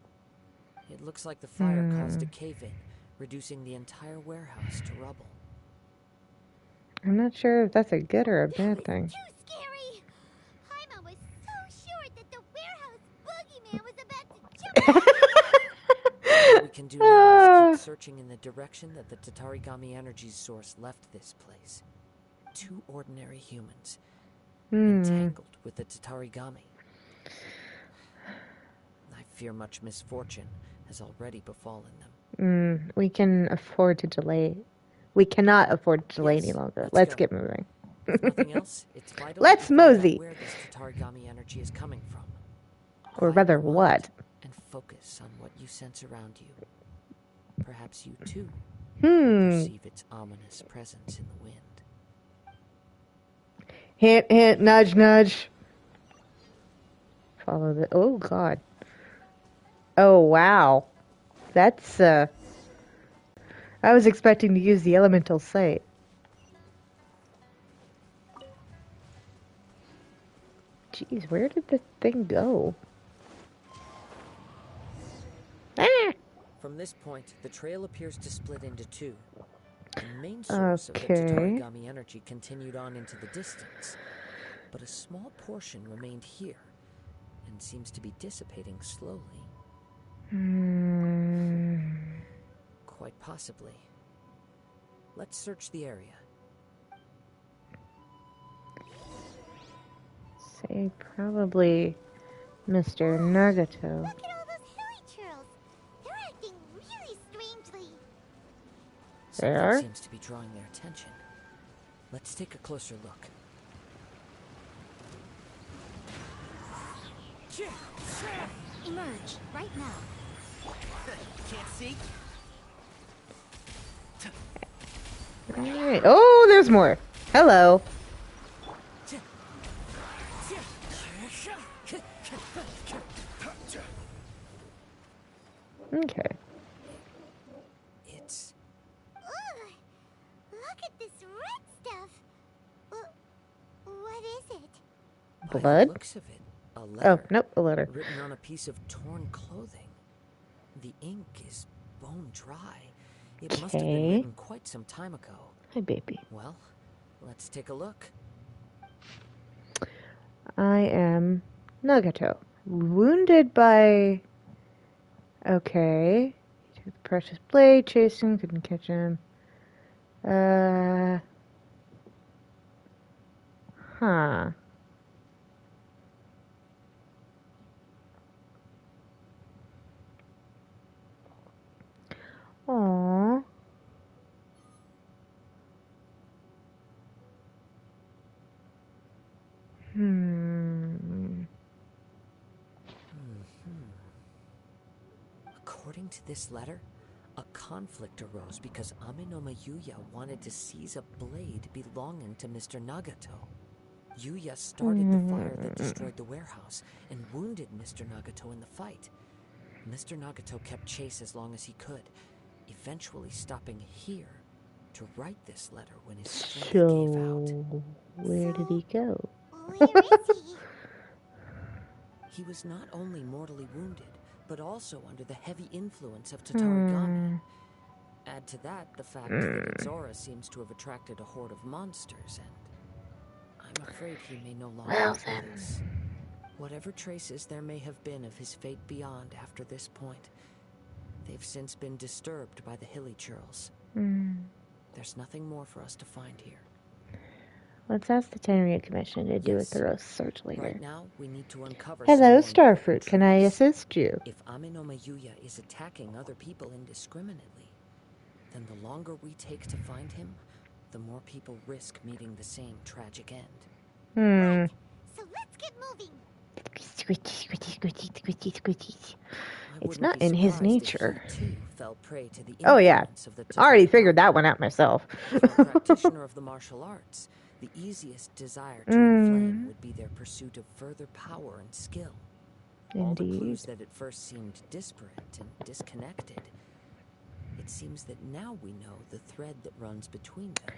It looks like the fire caused a cave-in, reducing the entire warehouse to rubble.
I'm not sure if that's a good or a bad thing.
Too scary! Paimon was so sure that the warehouse boogeyman was about to jump.
What we can do now is keep searching in the direction that the Tatarigami energy's source left this place. Two ordinary humans, entangled with the Tatarigami. I fear much misfortune has already befallen them.
We can afford to delay. We cannot afford to delay any longer. Let's get moving.
If nothing else, it's vital
Let's
to find
mosey.
out where this Tatarigami energy is coming from.
Or rather, what?
And focus on what you sense around you. Perhaps you too perceive its ominous presence in the wind.
Hint, hint, nudge, nudge. Follow the... Oh, God. Oh, wow. That's, I was expecting to use the elemental sight. Jeez, where did the thing go? Ah!
From this point, the trail appears to split into two. The main source of the Tatarigami energy continued on into the distance, but a small portion remained here and seems to be dissipating slowly. Quite possibly. Let's search the area.
Say probably Mr. Nagato.
Look at all those hilly churls. They're acting really strangely.
Something seems to be drawing their attention. Let's take a closer look.
Emerge right now.
Can't see?
Alright. Oh, there's more. Hello. Okay.
It's...
Ugh! Look at this red stuff. What is it?
By
Blood?
the looks of it, a letter.
Oh, nope, a letter.
Written on a piece of torn clothing. The ink is bone dry. It must have been written quite some time ago.
Hi, baby.
Well, let's take a look.
I am Nagato. Wounded by... Okay. He took the precious blade, chased him, couldn't catch him. Huh. Aww.
According to this letter, a conflict arose because Amenoma Yuya wanted to seize a blade belonging to Mr. Nagato. Yuya started the fire that destroyed the warehouse and wounded Mr. Nagato in the fight. Mr. Nagato kept chase as long as he could, eventually stopping here to write this letter when his strength gave out.
Where did he go?
Where is he?
He was not only mortally wounded, but also under the heavy influence of Tatarigami. Add to that the fact that its aura seems to have attracted a horde of monsters, and I'm afraid he may no longer be this. Whatever traces there may have been of his fate beyond after this point, they've since been disturbed by the hilly churls. There's nothing more for us to find here.
Let's ask the Tenryou Commission to do a thorough search later.
Right now, we need to uncover
Hello,
some more important
Starfruit. Can I
truths.
assist you?
If Amenoma Yuya is attacking other people indiscriminately, then the longer we take to find him, the more people risk meeting the same tragic end.
Right. So let's get moving.
It's not in his nature.
Fell prey to the
Oh yeah,
influence of the
I already figured that one out myself.
For a practitioner of the martial arts, the easiest desire to inflame would be their pursuit of further power and skill. All the clues that at first seemed disparate and disconnected, it seems that now we know the thread that runs between them.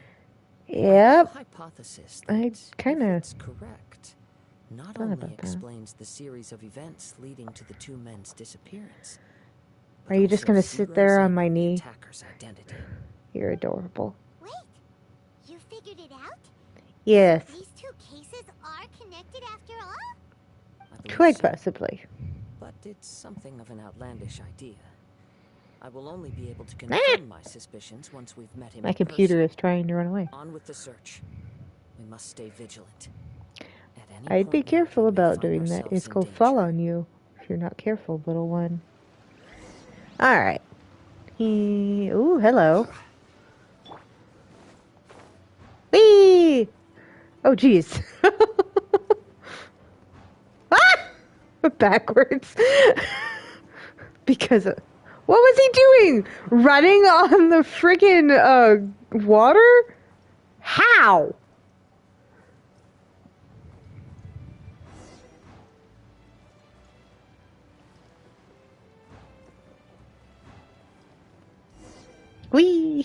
Yep.
The hypothesis
I
that,
kind
if
of
it's correct, not only explains the series of events leading to the two men's disappearance.
Are you just gonna sit there on my knee?
Identity.
You're adorable.
Wait, you figured it out?
Yes.
These two cases are connected after all?
Quite possibly.
But it's something of an outlandish idea. I will only be able to confirm my suspicions once we've met him.
My computer is trying to run away.
On with the search. We must stay vigilant.
I'd be careful about doing that. It's going to fall on you if you're not careful, little one. Alright. Ooh, hello. Whee! Oh, jeez. Ah! Backwards. Because... what was he doing? Running on the friggin' water? How? Whee!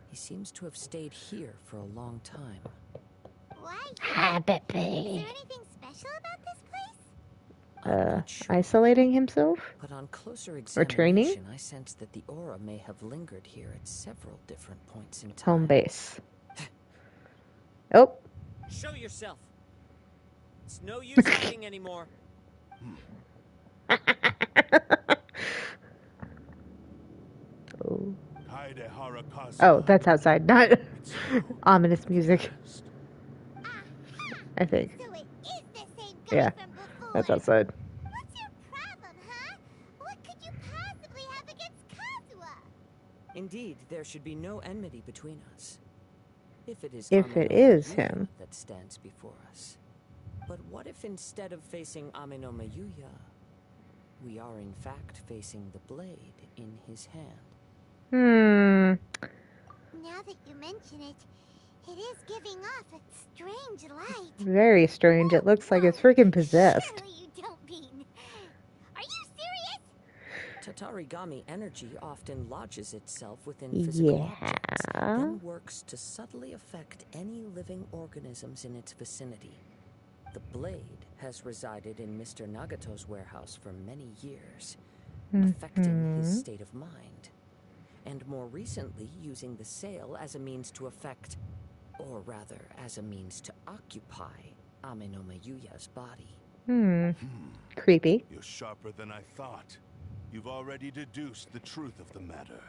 He seems to have stayed here for a long time.
Why?
Hi, baby.
Is there anything special about this place?
Isolating himself?
But on closer
Or training?
examination, I sense that the aura may have lingered here at several different points in time.
Home base. Oh.
Show yourself. It's no use hiding anymore.
Oh, that's outside, not ominous music. I think.
So it is the same guy
Yeah,
from before.
that's outside.
What's your problem, huh? What could you possibly have against Kazuha?
Indeed, there should be no enmity between us. If it is
him
that stands before us. But what if instead of facing Amenoma Yuya, we are in fact facing the blade in his hand?
Now that you mention it, it is giving off a strange light.
Very strange. It looks like it's freaking possessed.
Surely you don't mean... Are you serious?
Tatarigami energy often lodges itself within physical objects, then works to subtly affect any living organisms in its vicinity. The blade has resided in Mr. Nagato's warehouse for many years, affecting his state of mind, and more recently using the sale as a means to affect, or rather as a means to occupy, Amenoma Yuya's body.
Creepy.
You're sharper than I thought. You've already deduced the truth of the matter.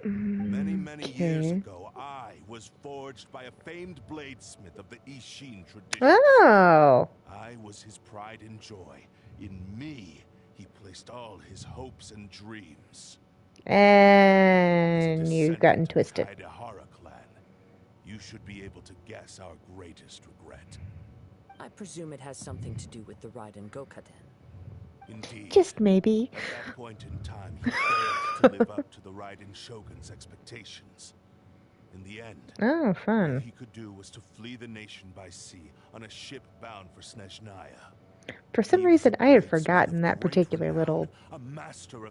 Many years ago, I was forged by a famed bladesmith of the Ishin tradition.
Oh.
I was his pride and joy. In me, he placed all his hopes and dreams.
And you've gotten twisted.
Kaidahara clan. You should be able to guess our greatest regret.
I presume it has something to do with the Raiden Gokaden.
Indeed.
Just maybe.
At that point in time, he failed to live up to the Raiden Shogun's expectations. In the end,
Oh, fun.
all he could do was to flee the nation by sea on a ship bound for Snezhnaya.
For some reason, I had forgotten that particular little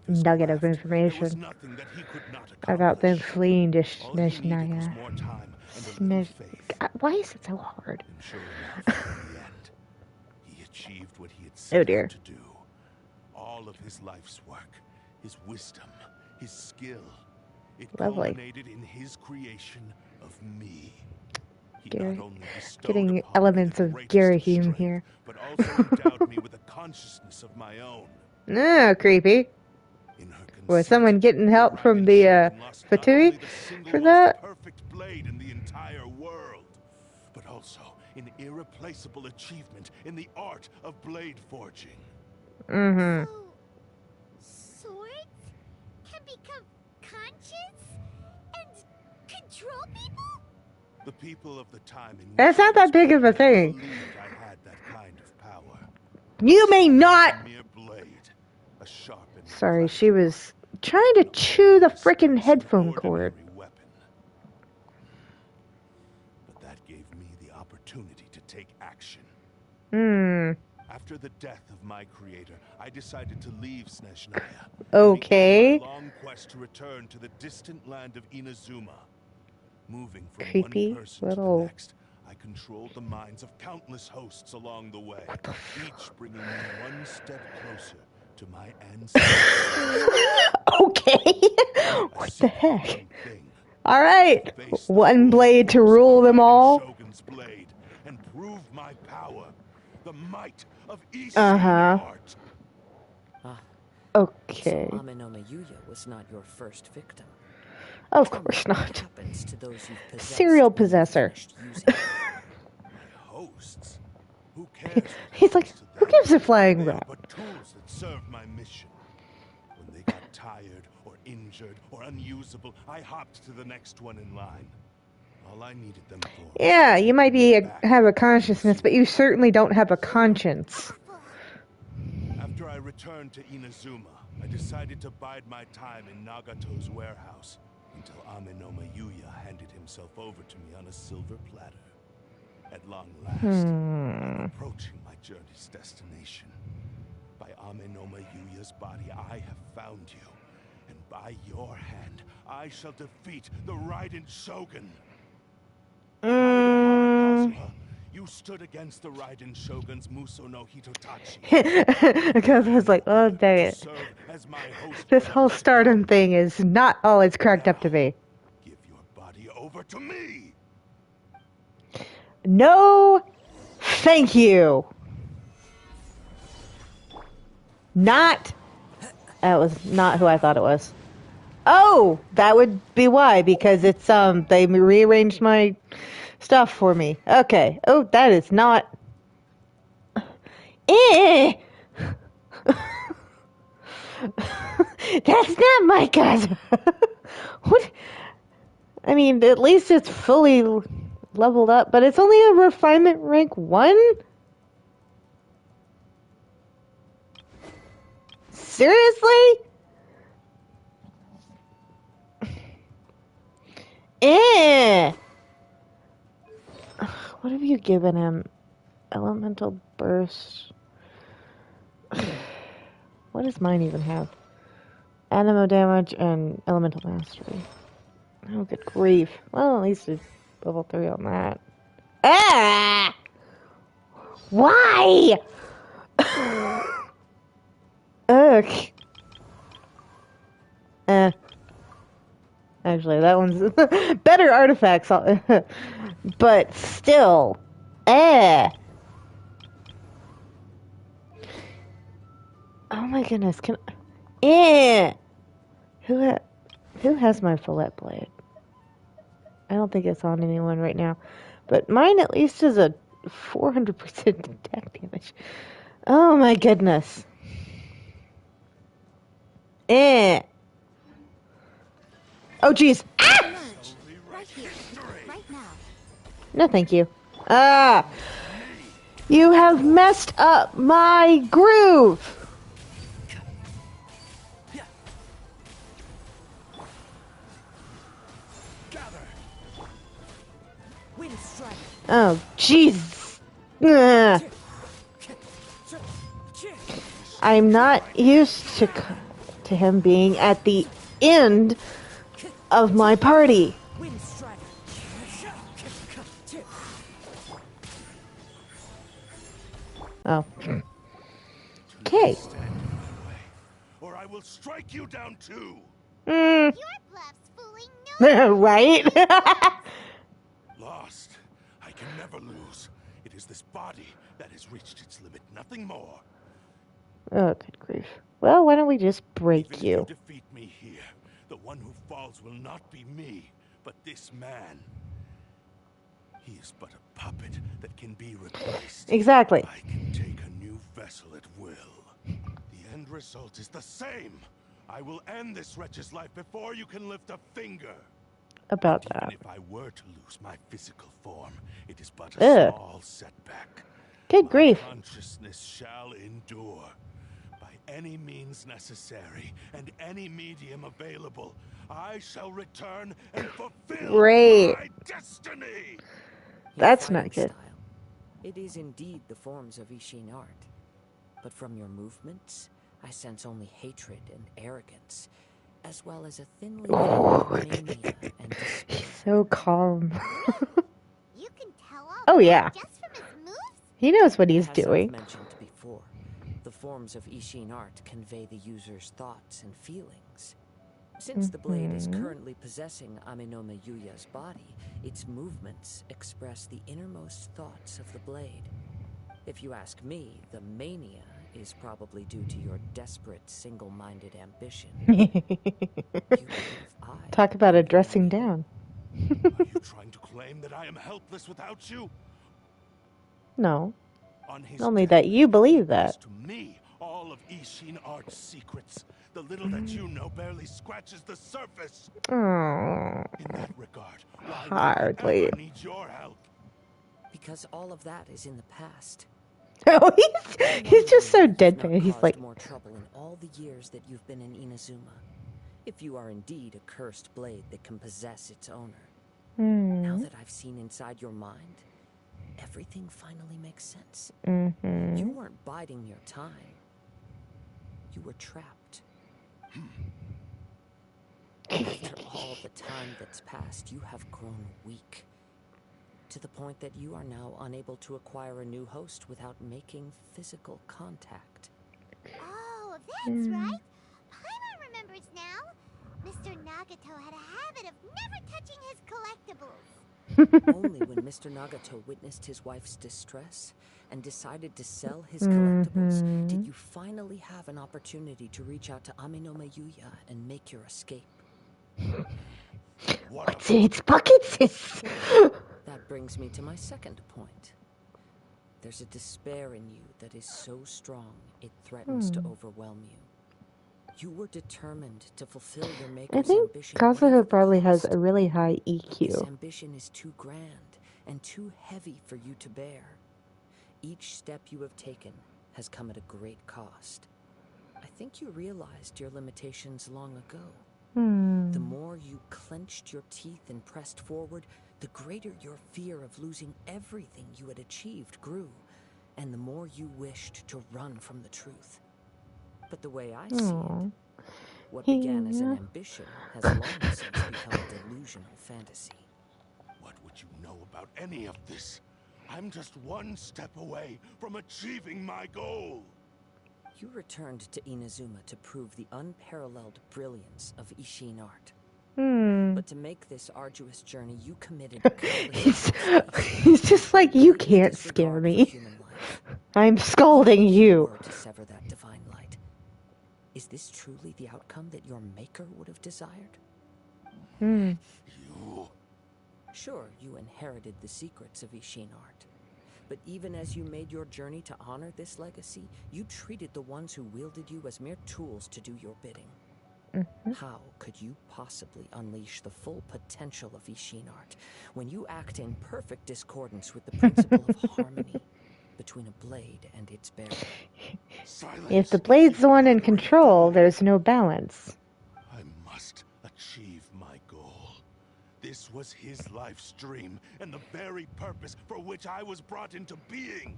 nugget of information about them fleeing to Snezhnaya. Why is it so hard?
Sure enough, in the end, he achieved what he had set out to do. All of his life's work, his wisdom, his skill, it culminated in his creation of me.
Getting elements of Garahim here.
But also endowed me with a consciousness of my own.
Oh, creepy. Was someone getting help from the Fatui for that?
Perfect blade in the entire world, but also an irreplaceable achievement in the art of blade forging.
Mm-hmm.
So, swords can become conscious and control people?
The people of the time in
That's not that big of a thing.
I had that kind of power.
You may not. Sorry, she was trying to chew the frickin' headphone cord.
But that gave me the opportunity to take action. After the death of my creator, I decided to leave Snezhnaya.
Okay.
Long quest to return to the distant land of Inazuma. Moving from
Creepy
one person to the next, I controlled the minds of countless hosts along the way, each bringing me one step closer to my ancestors.
Okay. What the heck? All right. One blade to rule them all.
Shogun's blade and prove my power, the might of East
art. Okay.
So Amenoma Yuya was not your first victim.
Of course not. Serial possessor.
Hosts. Who cares?
He's like, who gives a flying rat?
But tools that serve my mission. When they got tired or injured or unusable, I hopped to the next one in line. All I needed them for.
Yeah, you might have a consciousness, but you certainly don't have a conscience.
After I returned to Inazuma, I decided to bide my time in Nagato's warehouse until Amenoma Yuya handed himself over to me on a silver platter. At long last, I'm approaching my journey's destination. By Amenoma Yuya's body, I have found you. And by your hand, I shall defeat the Raiden Shogun. You stood against the Raiden Shogun's Muso no Hitotachi.
Because I was like, oh, dang it. This whole stardom thing is not all it's cracked up to be.
Give your body over to me.
No, thank you. That was not who I thought it was. Oh, that would be why, because it's they rearranged my stuff for me. Okay. Oh, that is not. That's not my Kazuha. What? I mean, at least it's fully leveled up, but it's only a refinement rank 1? Seriously? What have you given him? Elemental burst. What does mine even have? Animo damage and elemental mastery. Oh, good grief. Well, at least it's level 3 on that. Ah! Why? Ugh. Actually, that one's better artifacts, but still, Oh my goodness! Who has my fillet blade? I don't think it's on anyone right now, but mine at least is a 400% attack damage. Oh my goodness! Oh, jeez. Ah!
Right here, right now.
No, thank you. You have messed up my groove. Oh, jeez. I'm not used to him being at the end of my party. Oh. Okay.
Or I will strike you down too.
Your bluff's fooling no one.
Right?
Lost. I can never lose. It is this body that has reached its limit, nothing more.
Oh, good grief. Well, why don't we just break
Even if
you?
you defeat me here, the one who falls will not be me, but this man. He is but a puppet that can be replaced.
Exactly.
I can take a new vessel at will. The end result is the same. I will end this wretch's life before you can lift a finger.
About
and
that.
Even if I were to lose my physical form, it is but a small setback.
Good grief.
My consciousness shall endure. By any means necessary and any medium available, I shall return and fulfill my destiny.
That's not good.
It is indeed the forms of Ishin art. But from your movements, I sense only hatred and arrogance, as well as a thinly veiled mania and despair.
He's so calm.
You can tell all
Oh yeah.
just from his moves?
He knows what he's doing.
As I've mentioned before, the forms of Ishin art convey the user's thoughts and feelings. Since the blade is currently possessing Aminoma Yuya's body, its movements express the innermost thoughts of the blade. If you ask me, the mania is probably due to your desperate, single-minded ambition.
Talk about a dressing down.
Are you trying to claim that I am helpless without you?
No. Only that you believe that.
To me, all of Ishin Art's secrets. The little that you know barely scratches the surface.
Aww.
In that regard, why
Hardly.
would I ever need your help?
Because all of that is in the past.
Oh, he's just so deadpan. He's like
more trouble in all the years that you've been in Inazuma. If you are indeed a cursed blade that can possess its owner. Now that I've seen inside your mind, everything finally makes sense. You weren't biding your time. You were trapped. After all the time that's passed, you have grown weak. To the point that you are now unable to acquire a new host without making physical contact.
Oh, that's right. Paimon remembers now. Mr. Nagato had a habit of never touching his collectibles.
Only when Mr. Nagato witnessed his wife's distress and decided to sell his collectibles did you finally have an opportunity to reach out to Aminoma Yuya and make your escape.
What's in its buckets?
That brings me to my second point. There's a despair in you that is so strong it threatens to overwhelm you. You were determined to fulfill your maker's ambition.
Kazuha probably has a really high EQ.
This ambition is too grand and too heavy for you to bear. Each step you have taken has come at a great cost. I think you realized your limitations long ago. The more you clenched your teeth and pressed forward, the greater your fear of losing everything you had achieved grew, and the more you wished to run from the truth. But the way I see it, what began as an ambition has long since become a delusional fantasy.
What would you know about any of this? I'm just one step away from achieving my goal.
You returned to Inazuma to prove the unparalleled brilliance of Ishin art. But to make this arduous journey, you committed
he's just like, you can't scare me. I'm scolding you.
To sever that divine light. Is this truly the outcome that your maker would have desired? Sure, you inherited the secrets of Ishin art. But even as you made your journey to honor this legacy, you treated the ones who wielded you as mere tools to do your bidding. How could you possibly unleash the full potential of Ishin art when you act in perfect discordance with the principle of harmony between a blade and its bearer?
If the blade's the one in control, there's no balance.
I must achieve my goal. This was his life's dream, and the very purpose for which I was brought into being.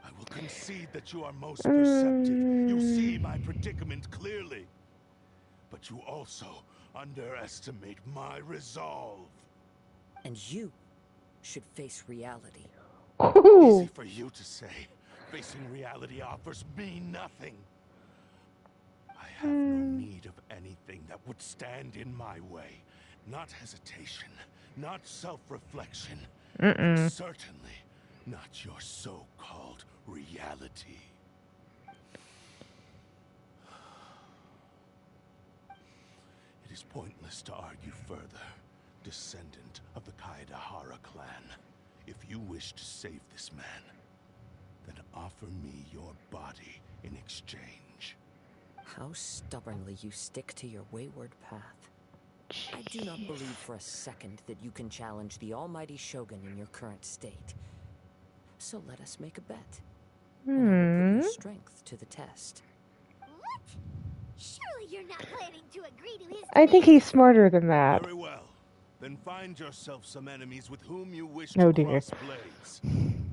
I will concede that you are most perceptive. You see my predicament clearly. But you also underestimate my resolve.
And you should face reality.
Easy for you to say. Facing reality offers me nothing. I have no need of anything that would stand in my way. Not hesitation, not self-reflection, and certainly not your so-called reality. It is pointless to argue further, descendant of the Kaedahara clan. If you wish to save this man, then offer me your body in exchange.
How stubbornly you stick to your wayward path. I do not believe for a second that you can challenge the almighty Shogun in your current state. So let us make a bet. And I will put your strength to the test.
What? Surely you're not planning to agree to his
I think he's smarter than that.
Very well. Then find yourself some enemies with whom you wish to cross blades.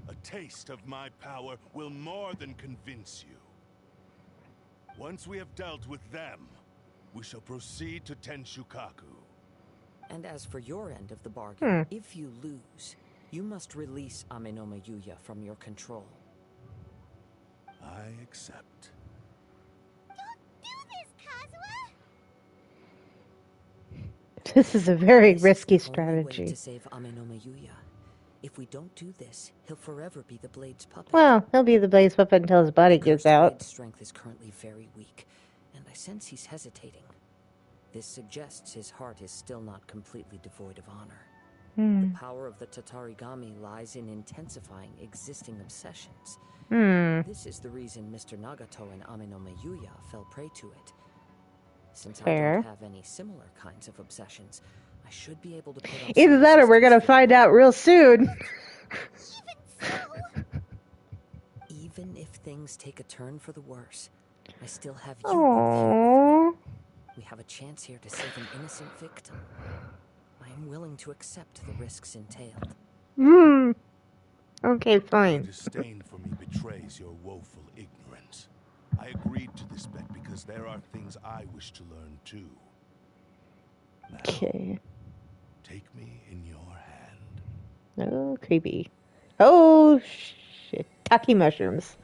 A taste of my power will more than convince you. Once we have dealt with them, we shall proceed to Tenshukaku.
And as for your end of the bargain, if you lose, you must release Amenoma Yuya from your control.
I accept.
Don't do this, Kazuha!
This is a very risky
This is the only way
strategy.
to save Amenoma Yuya. If we don't do this, he'll forever be the Blade's puppet.
Well, he'll be the Blaze puppet until his body gives out.
Blade's strength is currently very weak, and I sense he's hesitating. This suggests his heart is still not completely devoid of honor. The power of the Tatarigami lies in intensifying existing obsessions. This is the reason Mr. Nagato and Amenoma Yuya fell prey to it. Since I don't have any similar kinds of obsessions, I should be able to put up
Either that or we're gonna find out real soon.
Even if things take a turn for the worse, I still have you.
Aww.
We have a chance here to save an innocent victim. I am willing to accept the risks entailed.
Okay, fine.
Your disdain for me betrays your woeful ignorance. I agreed to this bet because there are things I wish to learn too. Now,
Okay.
take me in your hand.
Oh, creepy. Oh, shit. Taki mushrooms.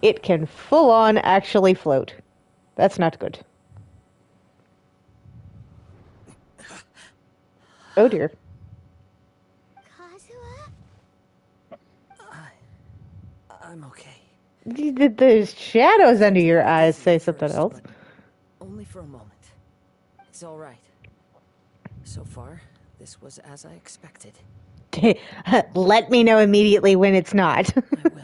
It can full on actually float. That's not good. Oh dear.
Kazuha?
I'm okay.
The shadows under your eyes say something else.
Only for a moment. It's all right. So far, this was as I expected.
Let me know immediately when it's not.
I will.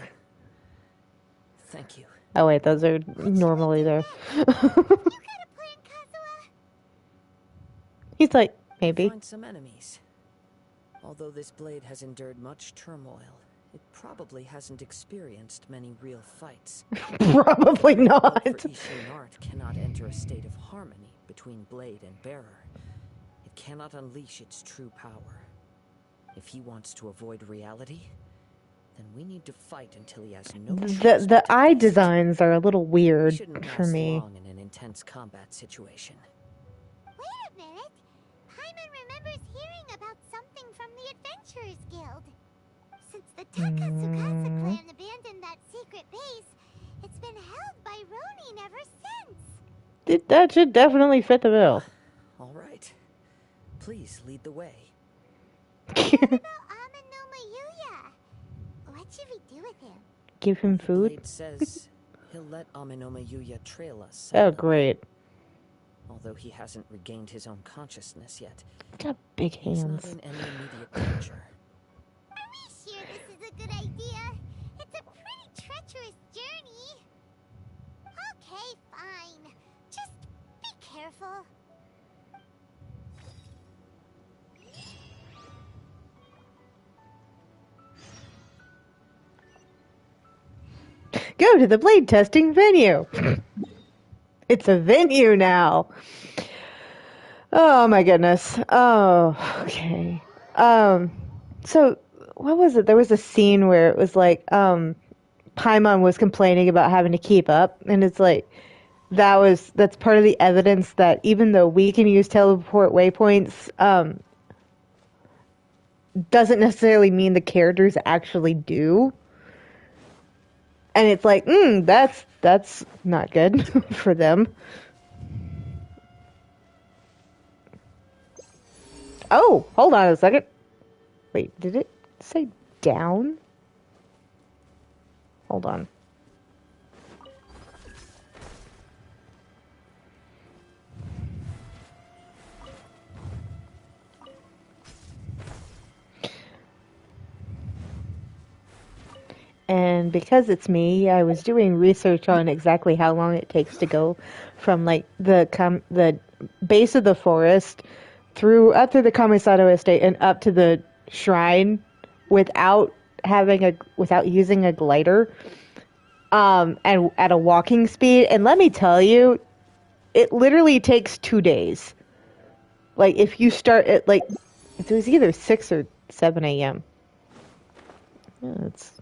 Thank you.
Oh wait, those are normally there.
You got a plan, Kazuha?
He's like, maybe.
Find some enemies. Although this blade has endured much turmoil, it probably hasn't experienced many real fights.
Probably not.
For Ishin art cannot enter a state of harmony between blade and bearer. It cannot unleash its true power. If he wants to avoid reality, then we need to fight until he has no chance.
The eye designs are a little weird
Shouldn't
for
last
me.
long in an intense combat situation.
Wait a minute. Paimon remembers hearing about something from the Adventurers Guild. Since the Takatsukasa clan abandoned that secret base, it's been held by Ronin ever since.
That should definitely fit the bill.
All right. Please lead the way.
What about Amenoma Yuya? What should we do with him?
Give him
The
food.
blade says he'll let Amenoma Yuya trail us.
Oh, great.
Although he hasn't regained his own consciousness yet.
Got big
He's not
hands.
in any immediate danger.
Are we sure this is a good idea? It's a pretty treacherous journey. Okay, fine. Just be careful.
Go to the blade testing venue. It's a venue now. Oh my goodness. Oh, okay. So what was it? There was a scene where it was like, Paimon was complaining about having to keep up, and it's like, that's part of the evidence that even though we can use teleport waypoints, doesn't necessarily mean the characters actually do. And it's like, that's not good for them. Oh, hold on a second. Wait, did it say down? Hold on. And because it's me, I was doing research on exactly how long it takes to go from like the base of the forest up through the Kamisato estate and up to the shrine without using a glider, and at a walking speed. And let me tell you, it literally takes 2 days. Like if you start at like, it was either 6 or 7 a.m. Yeah, it's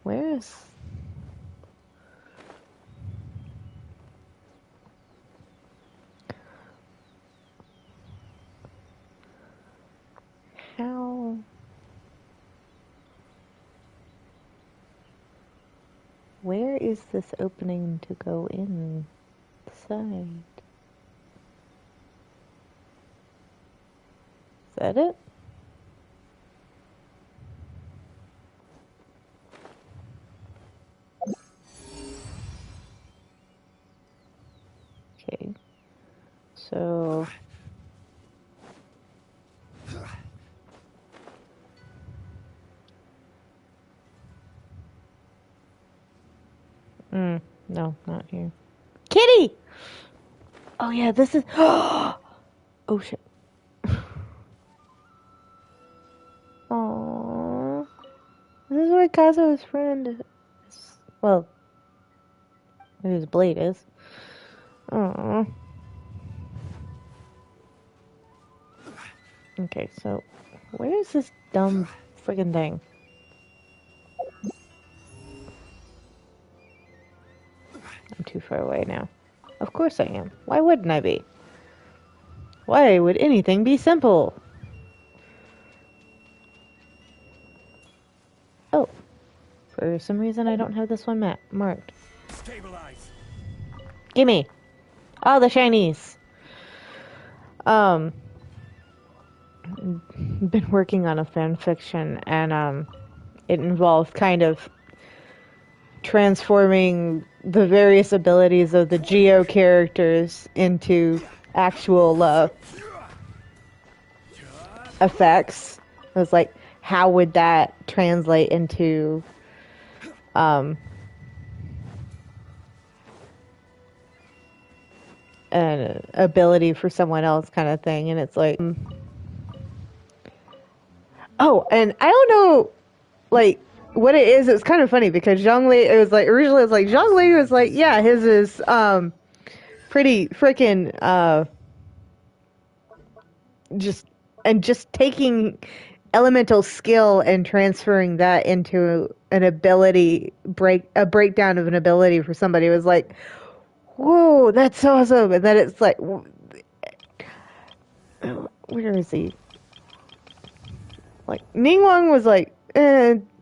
where is... How... Where is this opening to go inside? Is that it? Okay. So... no, not here. Kitty! Oh yeah, this is... Oh shit. Aww. This is where Kazuo's friend is. Well, where his blade is. Aww. Okay, so where is this dumb friggin' thing? I'm too far away now. Of course I am. Why wouldn't I be? Why would anything be simple? Oh. For some reason I don't have this one marked.
Stabilize.
Gimme! All the shinies! Been working on a fan fiction, and it involves kind of transforming the various abilities of the Geo characters into actual effects. It was like, how would that translate into an ability for someone else, kind of thing. And it's like, oh, and I don't know, like, what it is. It was kind of funny because Zhongli, it was like, originally it was like, Zhongli was like, yeah, his is pretty freaking just taking elemental skill and transferring that into an ability, a breakdown of an ability for somebody. It was like, whoa, that's awesome. And then it's like, where is he? Like, Ningguang was like,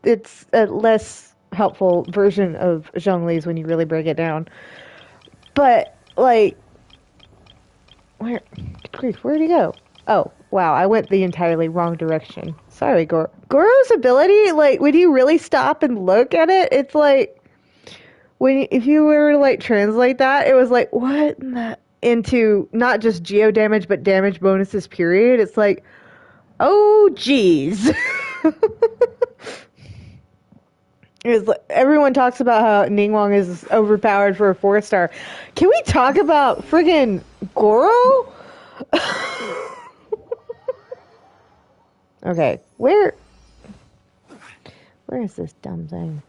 it's a less helpful version of Zhongli's when you really break it down. But, like, where'd he go? Oh, wow, I went the entirely wrong direction. Sorry, Goro's ability, like, when you really stop and look at it, it's like, if you were to, like, translate that, it was like, what in the... into not just geo damage, but damage bonuses, period. It's like, oh, geez. Everyone talks about how Ningguang is overpowered for a 4-star. Can we talk about friggin' Goro? Okay, where is this dumb thing?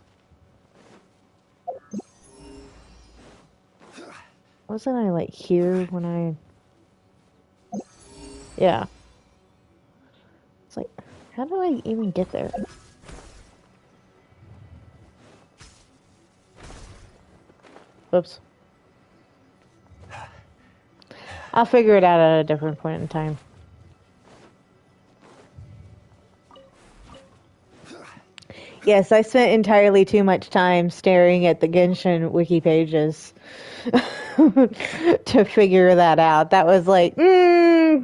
Wasn't I, like, here when I... Yeah. It's like, how do I even get there? Oops. I'll figure it out at a different point in time. Yes, I spent entirely too much time staring at the Genshin wiki pages to figure that out. That was like, oof.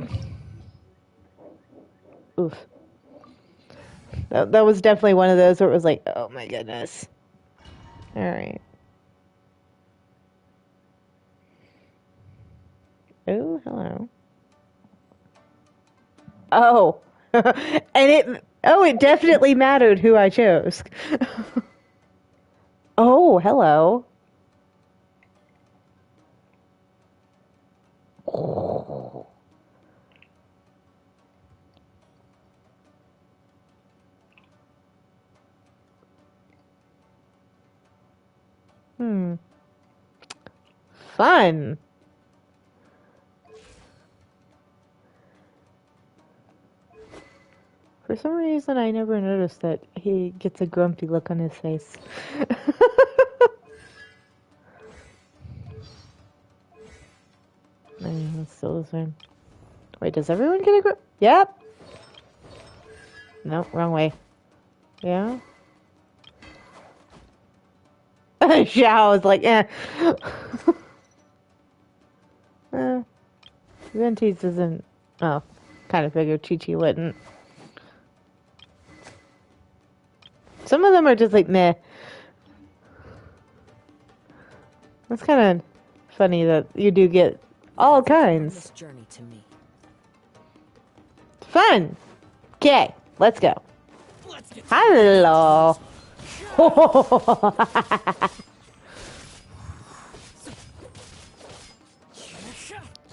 That was definitely one of those where it was like, oh my goodness. Alright. Oh, hello. Oh. And it definitely mattered who I chose. Oh, hello. Oh. Fun. For some reason, I never noticed that he gets a grumpy look on his face. That's still the same. Wait, does everyone get a grump? Yep. No, wrong way. Yeah? Xiao is like, eh. Ventis isn't... Oh, kind of figured Chi-Chi wouldn't. Some of them are just like, meh. That's kind of funny that you do get all kinds.
This journey to me.
Fun! Okay, let's go. Hello!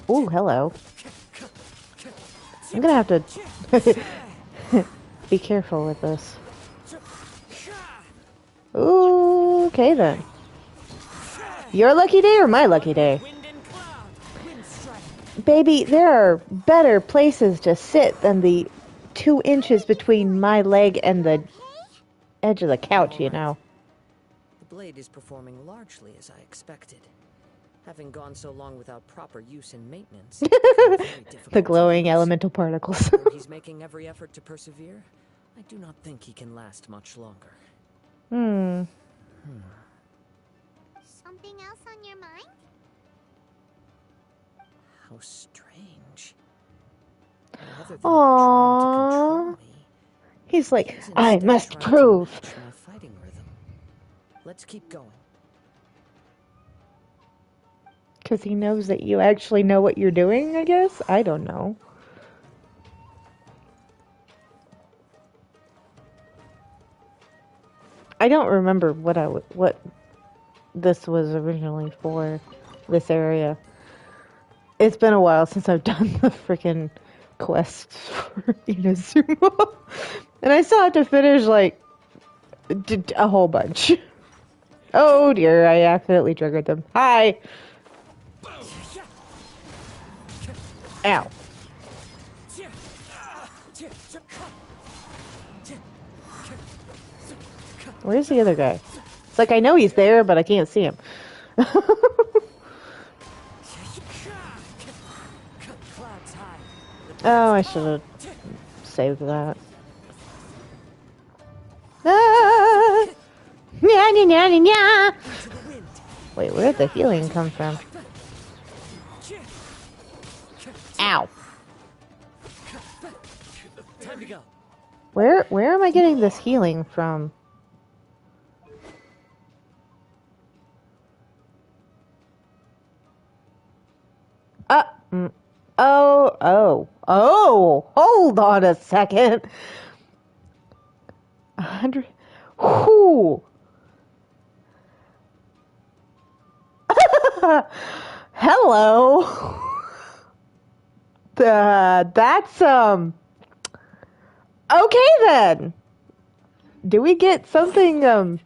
Ooh, hello. I'm gonna have to be careful with this. Ooh, okay then. Your lucky day or my lucky day? Baby, there are better places to sit than the 2 inches between my leg and the edge of the couch, you know.
The blade is performing largely as I expected. Having gone so long without proper use and maintenance,
the glowing elemental particles.
He's making every effort to persevere. I do not think he can last much longer.
Something else on your mind?
How strange.
Aww. He's like, I must prove.
My fighting rhythm. Let's keep going.
Because he knows that you actually know what you're doing, I guess? I don't know. I don't remember what this was originally for, this area. It's been a while since I've done the freaking quests for Inazuma. And I still have to finish, like, a whole bunch. Oh dear, I accidentally triggered them. Hi! Ow. Where's the other guy? It's like I know he's there, but I can't see him. Oh, I should have saved that. Ah! Nya, nya, nya, nya, nya. Wait, where did the healing come from? Ow.
Time to go.
Where am I getting this healing from? Oh, hold on a second. 100. Whoo. Hello. That's, okay then. Do we get something,
One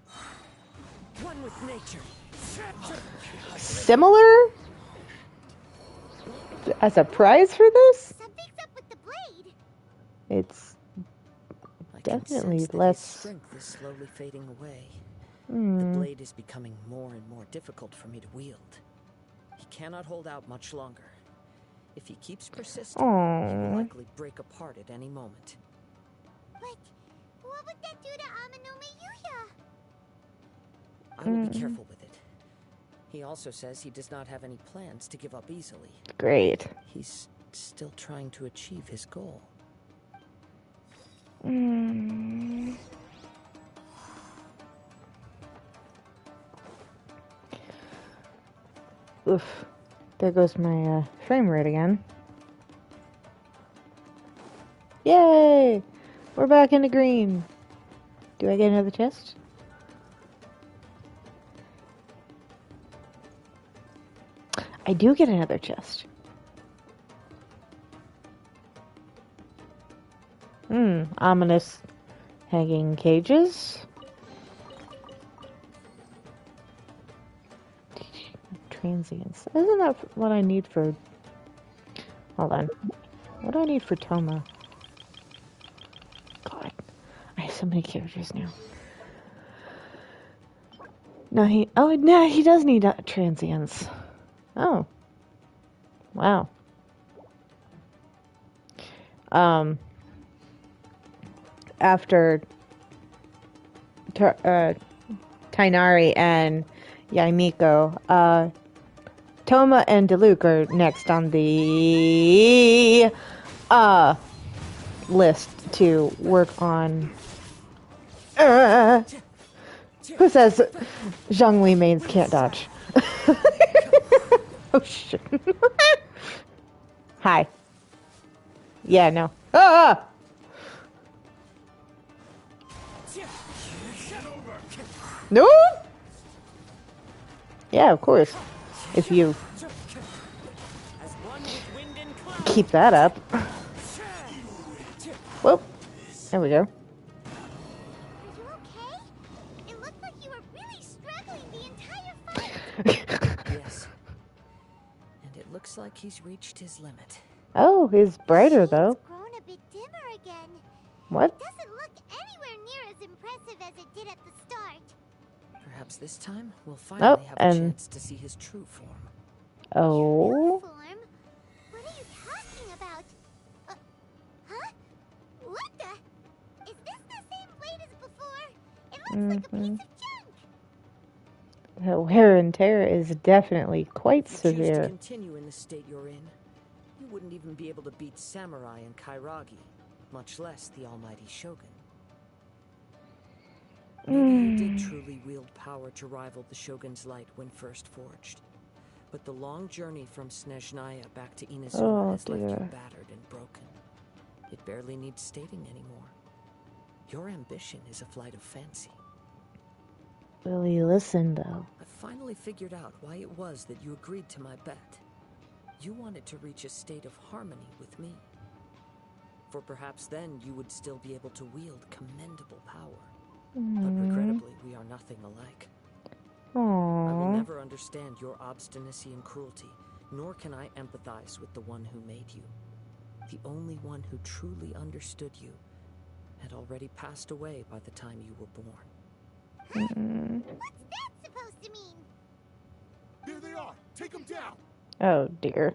with nature.
similar? as a prize for this?
Something's up with the blade.
It's definitely
sense that
less.
his strength is slowly fading away. The
Hmm.
blade is becoming more and more difficult for me to wield. He cannot hold out much longer. If he keeps persisting, he will likely break apart at any moment.
But what would that do to Amanome Yuya?
I will be careful with it. He also says he does not have any plans to give up easily.
Great.
He's still trying to achieve his goal.
Oof. There goes my frame rate again. Yay! We're back into green. Do I get another chest? I do get another chest. Ominous hanging cages. Transients. Isn't that what I need for... Hold on. What do I need for Toma? God. I have so many characters now. No, he... Oh, no, he does need transients. Oh. Wow. After... Tainari and Yaimiko, Toma and Diluc are next on the list to work on. Who says Zhongli mains can't dodge? Oh shit. Hi. Yeah, no. Ah! No! Yeah, of course. If you keep that up. Whoop. There we go.
Are you okay? It looked like you were really struggling the entire fight.
Yes. And it looks like he's reached his limit.
Oh, he's brighter though.
It's grown a bit dimmer again.
What?
It doesn't look anywhere near as impressive as it did at the start.
Perhaps this time we'll finally have a
and
chance to see his true form.
Oh.
Form? What are you talking about? Huh? What the? Is this the same blade as before? It looks like a piece of junk.
The wear and tear is definitely quite
If you choose
severe.
to continue in the state you're in, you wouldn't even be able to beat Samurai and Kairagi, much less the almighty Shogun. Maybe you did truly wield power to rival the Shogun's light when first forged. But the long journey from Snezhnaya back to Inazuma has left you battered and broken. It barely needs stating anymore. Your ambition is a flight of fancy.
Will he listen though?
I finally figured out why it was that you agreed to my bet. You wanted to reach a state of harmony with me. For perhaps then you would still be able to wield commendable power. But regrettably, we are nothing alike. I will never understand your obstinacy and cruelty, nor can I empathize with the one who made you. The only one who truly understood you had already passed away by the time you were born.
What's that supposed to mean?
Here they are! Take them down!
Oh dear.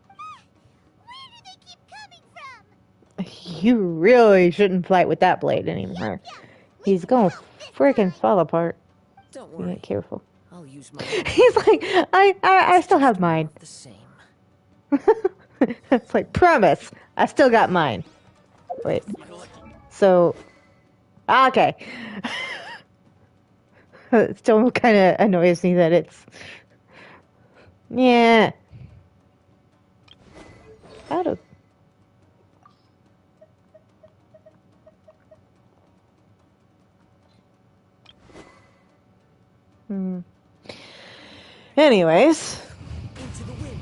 Where do they keep coming from?
You really shouldn't fight with that blade anymore. He's gonna freaking fall apart.
Don't
Be
worry.
careful.
I'll use my
He's like, I still have mine.
the same.
It's like, promise, I still got mine. Wait. So, okay. It still kind of annoys me that it's, yeah. Out of. Anyways.
Into the wind.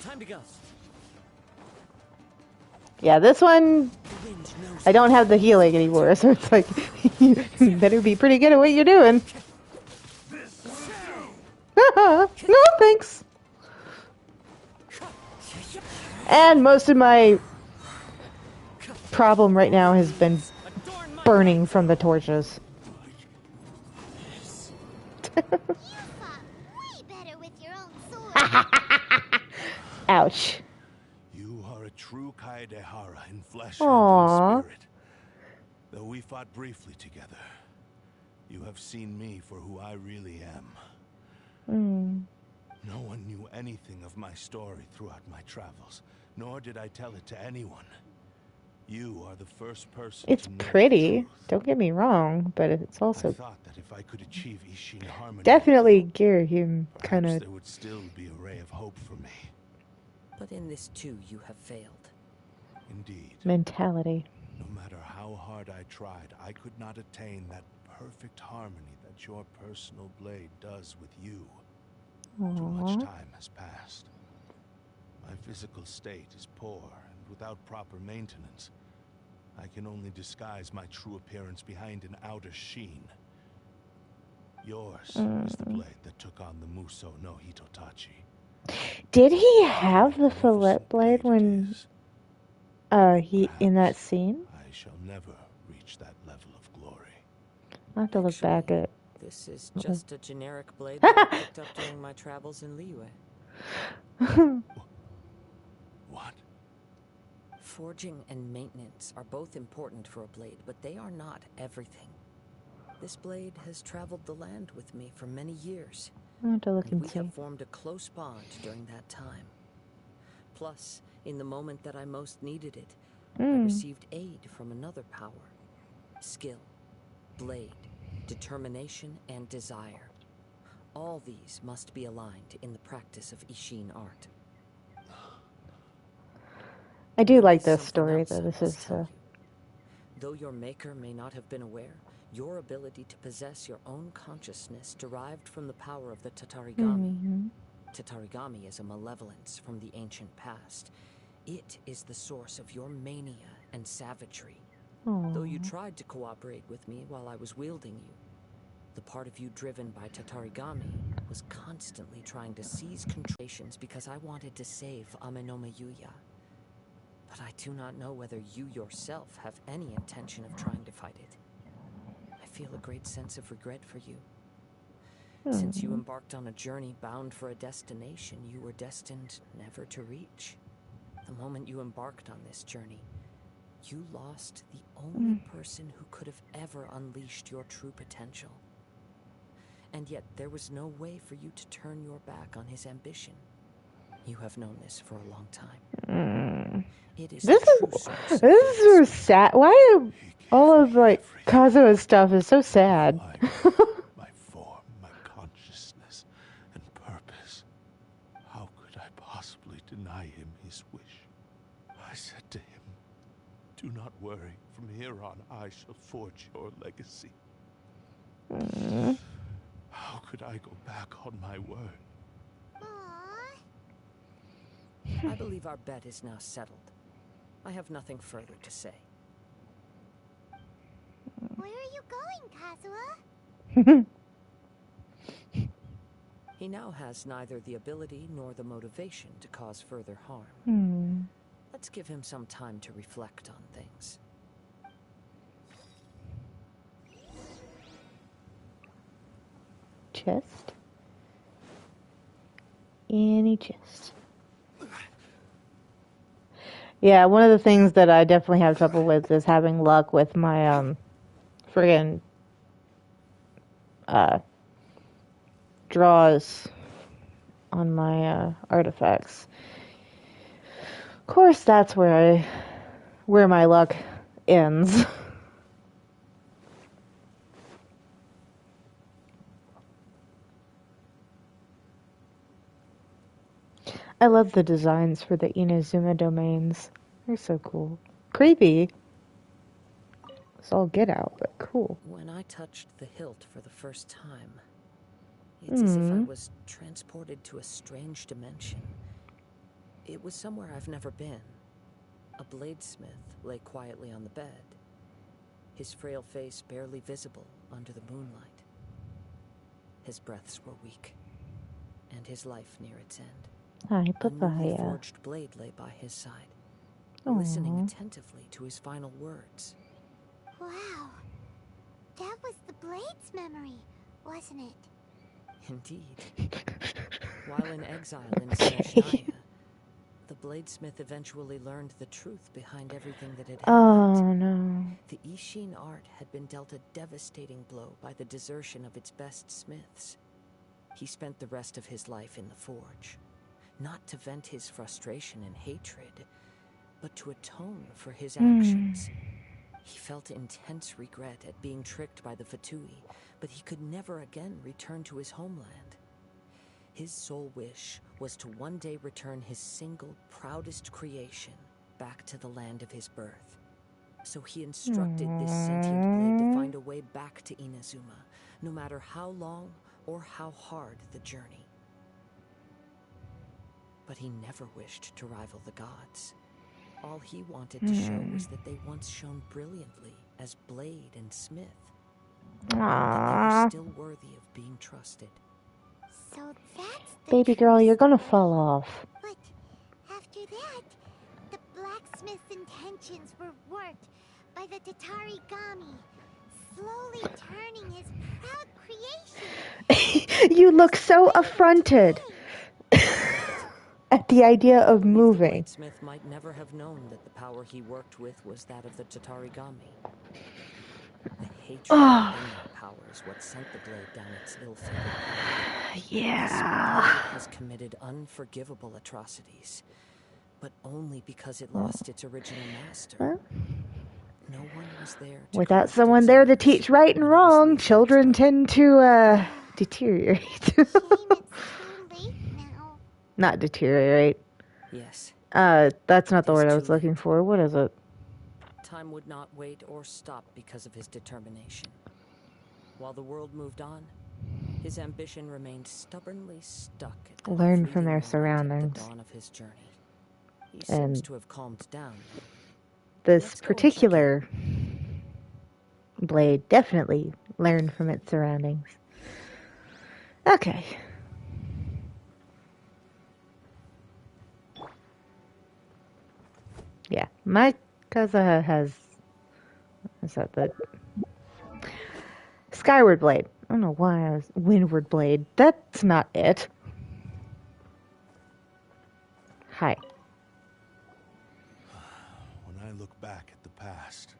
Time to go.
Yeah, this one, I don't have the healing anymore, so it's like, you better be pretty good at what you're doing. No, thanks. And most of my problem right now has been burning from the torches.
You fought way better with your own sword.
Ouch.
You are a true Kaedehara in flesh
Aww.
and in spirit. Though we fought briefly together, you have seen me for who I really am. No one knew anything of my story throughout my travels, nor did I tell it to anyone. You are the first person
It's
to know
pretty,
the truth.
don't get me wrong, but it's also
I thought that if I could achieve Ishin harmony,
definitely gear him kind
perhaps
of
there would still be a ray of hope for me.
But in this too, you have failed.
Indeed.
mentality.
No matter how hard I tried, I could not attain that perfect harmony that your personal blade does with you. Too much time has passed. My physical state is poor, and without proper maintenance, I can only disguise my true appearance behind an outer sheen. Yours is the blade that took on the Muso no Hitotachi.
Did he have the fillet blade when he in that scene?
I shall never reach that level of glory.
I'll have to look back at
This is just a generic blade that I picked up during my travels in Liyue.
What?
Forging and maintenance are both important for a blade, but they are not everything. This blade has traveled the land with me for many years.
I'll have to look and
we
see.
have formed a close bond during that time. Plus, in the moment that I most needed it, I received aid from another power. Skill, blade, determination, and desire. All these must be aligned in the practice of Ishin art.
I do like this story, though. This is
Though your maker may not have been aware, your ability to possess your own consciousness derived from the power of the Tatarigami. Tatarigami is a malevolence from the ancient past. It is the source of your mania and savagery. Though you tried to cooperate with me while I was wielding you, the part of you driven by Tatarigami was constantly trying to seize controlations because I wanted to save Amenoma Yuya. But I do not know whether you yourself have any intention of trying to fight it. I feel a great sense of regret for you. Since you embarked on a journey bound for a destination you were destined never to reach. The moment you embarked on this journey, you lost the only person who could have ever unleashed your true potential. And yet there was no way for you to turn your back on his ambition. You have known this for a long time. It is
this is sad. Why are all of like Kazuha's stuff is so sad?
My form, my consciousness, and purpose. How could I possibly deny him his wish? I said to him, "Do not worry. From here on, I shall forge your legacy." How could I go back on my word?
I believe our bet is now settled. I have nothing further to say.
Where are you going, Kazuha?
He now has neither the ability nor the motivation to cause further harm. Let's give him some time to reflect on things.
Chest? Any chest? Yeah, one of the things that I definitely have trouble with is having luck with my friggin' draws on my artifacts. Of course, that's where my luck ends. I love the designs for the Inazuma domains. They're so cool. Creepy. It's all get out, but cool.
When I touched the hilt for the first time, it's as if I was transported to a strange dimension. It was somewhere I've never been. A bladesmith lay quietly on the bed, his frail face barely visible under the moonlight. His breaths were weak, and his life near its end.
Hi,
A newly
Papaya.
forged blade lay by his side, listening attentively to his final words.
Wow. That was the Blade's memory, wasn't it?
Indeed. While in exile in Sneshnaya, the bladesmith eventually learned the truth behind everything that had happened.
Oh no.
The Ishin art had been dealt a devastating blow by the desertion of its best smiths. He spent the rest of his life in the forge, not to vent his frustration and hatred, but to atone for his actions. He felt intense regret at being tricked by the Fatui, but he could never again return to his homeland. His sole wish was to one day return his single, proudest creation back to the land of his birth. So he instructed this sentient blade to find a way back to Inazuma, no matter how long or how hard the journey. But he never wished to rival the gods. All he wanted to show was that they once shone brilliantly as blade and smith. That they were still worthy of being trusted.
So that's the
Baby girl, you're gonna fall off.
But after that, the blacksmith's intentions were worked by the Tatari Gami, slowly turning his proud creation.
You look so affronted at the idea of moving.
The bladesmith might never have known that the power he worked with was that of the Tatari Gami. The hatred in that power is what sent the blade down its ill-fated path.
Yeah.
This blade has committed unforgivable atrocities, but only because it lost its original master. No one was there to
Without someone there to teach right and wrong, children tend to deteriorate.
Shame it's too late now.
Not deteriorate.
Yes.
That's not the word I was looking for. What is it?
Time would not wait or stop because of his determination. While the world moved on, his ambition remained stubbornly stuck at the
Learn from their
fleeting moment
surroundings.
at the dawn of his journey. He
And
seems to have calmed down.
this particular blade definitely learned from its surroundings. Okay. Yeah, my cousin has... Is that the... Skyward Blade. I don't know why I was... Windward Blade. That's not it. Hi.
When I look back at the past,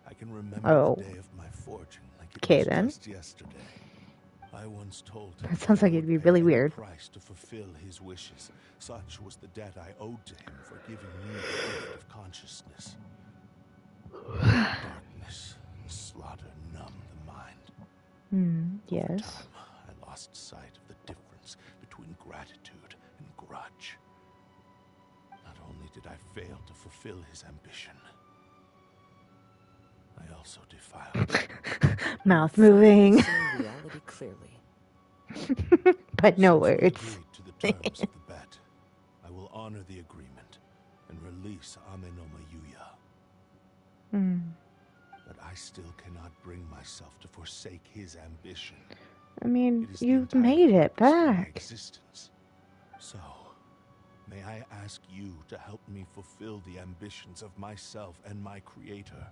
I can remember the day of my fortune like it was just yesterday. I once told him
that sounds like it'd be really weird.
Price to fulfill his wishes. Such was the debt I owed to him for giving me the gift of consciousness. Darkness and slaughter numb the mind.
Yes.
Over time, I lost sight of the difference between gratitude and grudge. Not only did I fail to fulfill his ambition, I also defiled
Mouth moving.
Reality clearly.
But no words.
to the terms of the bet. I will honor the agreement and release Amenoma Yuya. But I still cannot bring myself to forsake his ambition.
I mean, you've made it back.
Existence. So, may I ask you to help me fulfill the ambitions of myself and my creator?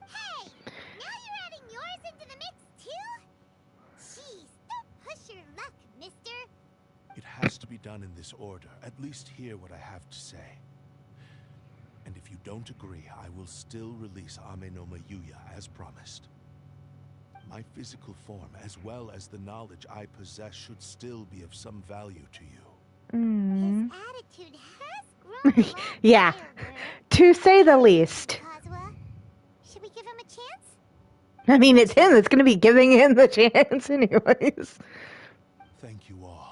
Hey! Now you're adding yours into the mix, too? Jeez, don't push your luck, mister.
It has to be done in this order. At least hear what I have to say. And if you don't agree, I will still release Amenoma Yuya as promised. My physical form, as well as the knowledge I possess, should still be of some value to you.
His attitude has grown.
Yeah, to say the least.
Kazuha, should we give him a chance?
I mean, it's him that's going to be giving him the chance anyways.
Thank you all.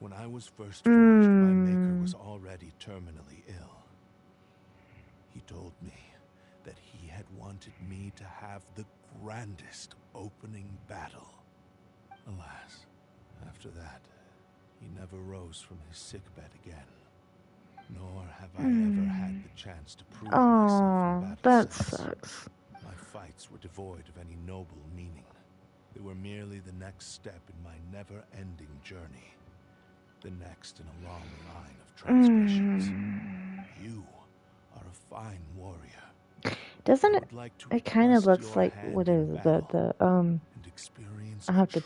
When I was first forged, my maker was already terminally ill. He told me that he had wanted me to have the grandest opening battle. Alas, after that, he never rose from his sickbed again. Nor have I ever had the chance to prove myself in battle
that
since.
sucks.
My fights were devoid of any noble meaning. They were merely the next step in my never-ending journey. The next in a long line of transgressions. You are a fine warrior.
Doesn't it? It kind of looks like what is the I'll have to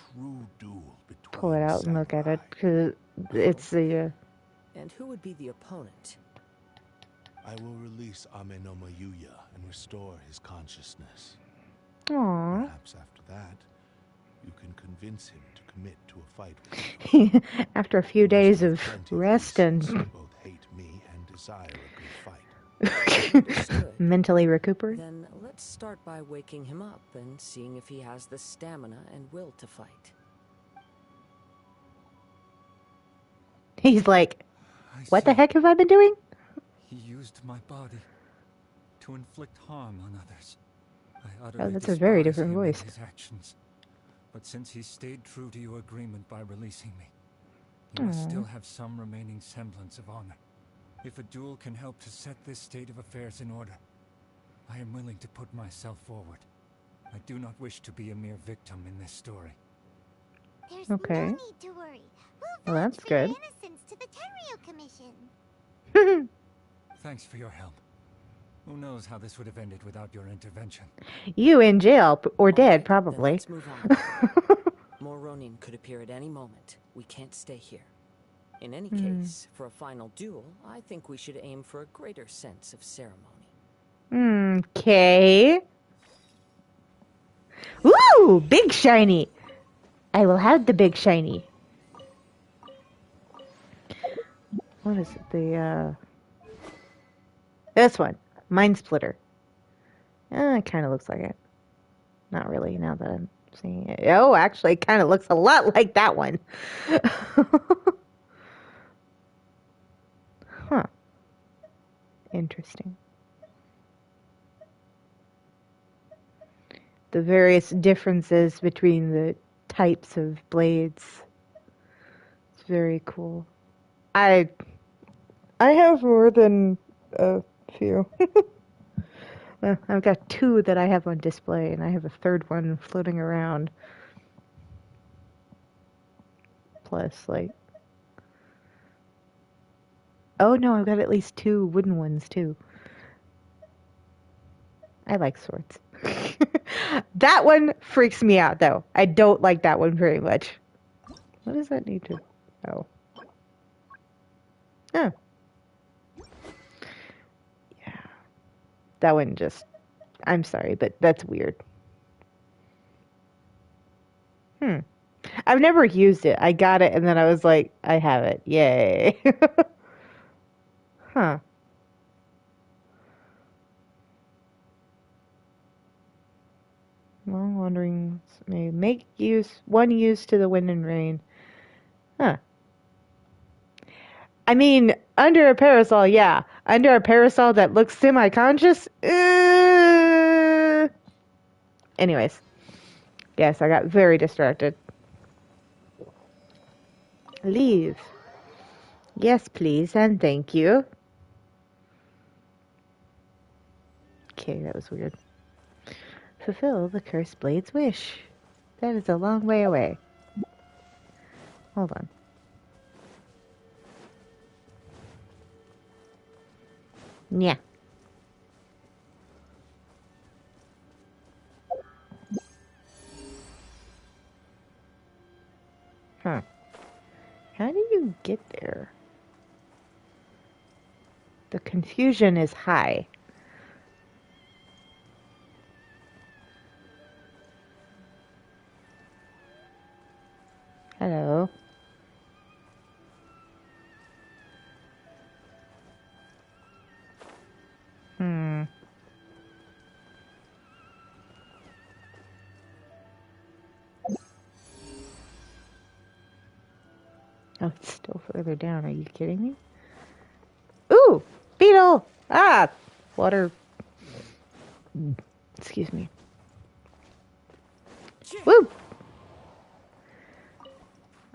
pull it out and look at it because it's the.
And who would be the opponent?
I will release Amenoma Yuya and restore his consciousness.
Aww.
Perhaps after that, you can convince him to commit to a fight with you.
After a few days of rest and
both hate me and desire a good fight.
Mentally recuperate.
Then let's start by waking him up and seeing if he has the stamina and will to fight.
He's like, what the heck have I been doing?
He used my body to inflict harm on others. I utterly
that's a very different voice.
His actions. But since he stayed true to your agreement by releasing me, he must still have some remaining semblance of honor. If a duel can help to set this state of affairs in order, I am willing to put myself forward. I do not wish to be a mere victim in this story.
There's
okay.
No need to worry.
Well, that's good.
Innocence to the Tenryu Commission.
Thanks for your help. Who knows how this would have ended without your intervention?
You in jail or dead, probably.
Let's move on. More Ronin could appear at any moment. We can't stay here. In any case, for a final duel, I think we should aim for a greater sense of ceremony.
Okay. Ooh, big shiny. I will have the big shiny. What is it? This one. Mind Splitter. It kind of looks like it. Not really, now that I'm seeing it. Oh, actually, it kind of looks a lot like that one. Huh. Interesting. The various differences between the types of blades. It's very cool. I have more than a few. I've got 2 that I have on display, and I have a 3rd one floating around. Plus, like... Oh, no, I've got at least 2 wooden ones, too. I like swords. That one freaks me out, though. I don't like that one very much. What does that need to... Oh. Oh. Yeah. That one just... I'm sorry, but that's weird. I've never used it. I got it, and then I was like, I have it. Yay. Huh. Long wandering may make one use to the wind and rain. Huh. I mean, under a parasol, yeah. Under a parasol that looks semi-conscious? Anyways. Yes, I got very distracted. Leave. Yes, please, and thank you. Okay, that was weird. Fulfill the cursed blade's wish. That is a long way away. Hold on. Yeah. Huh. How do you get there? The confusion is high. Hello. Oh, it's still further down. Are you kidding me? Ooh! Beetle! Ah! Water. Excuse me. Woo!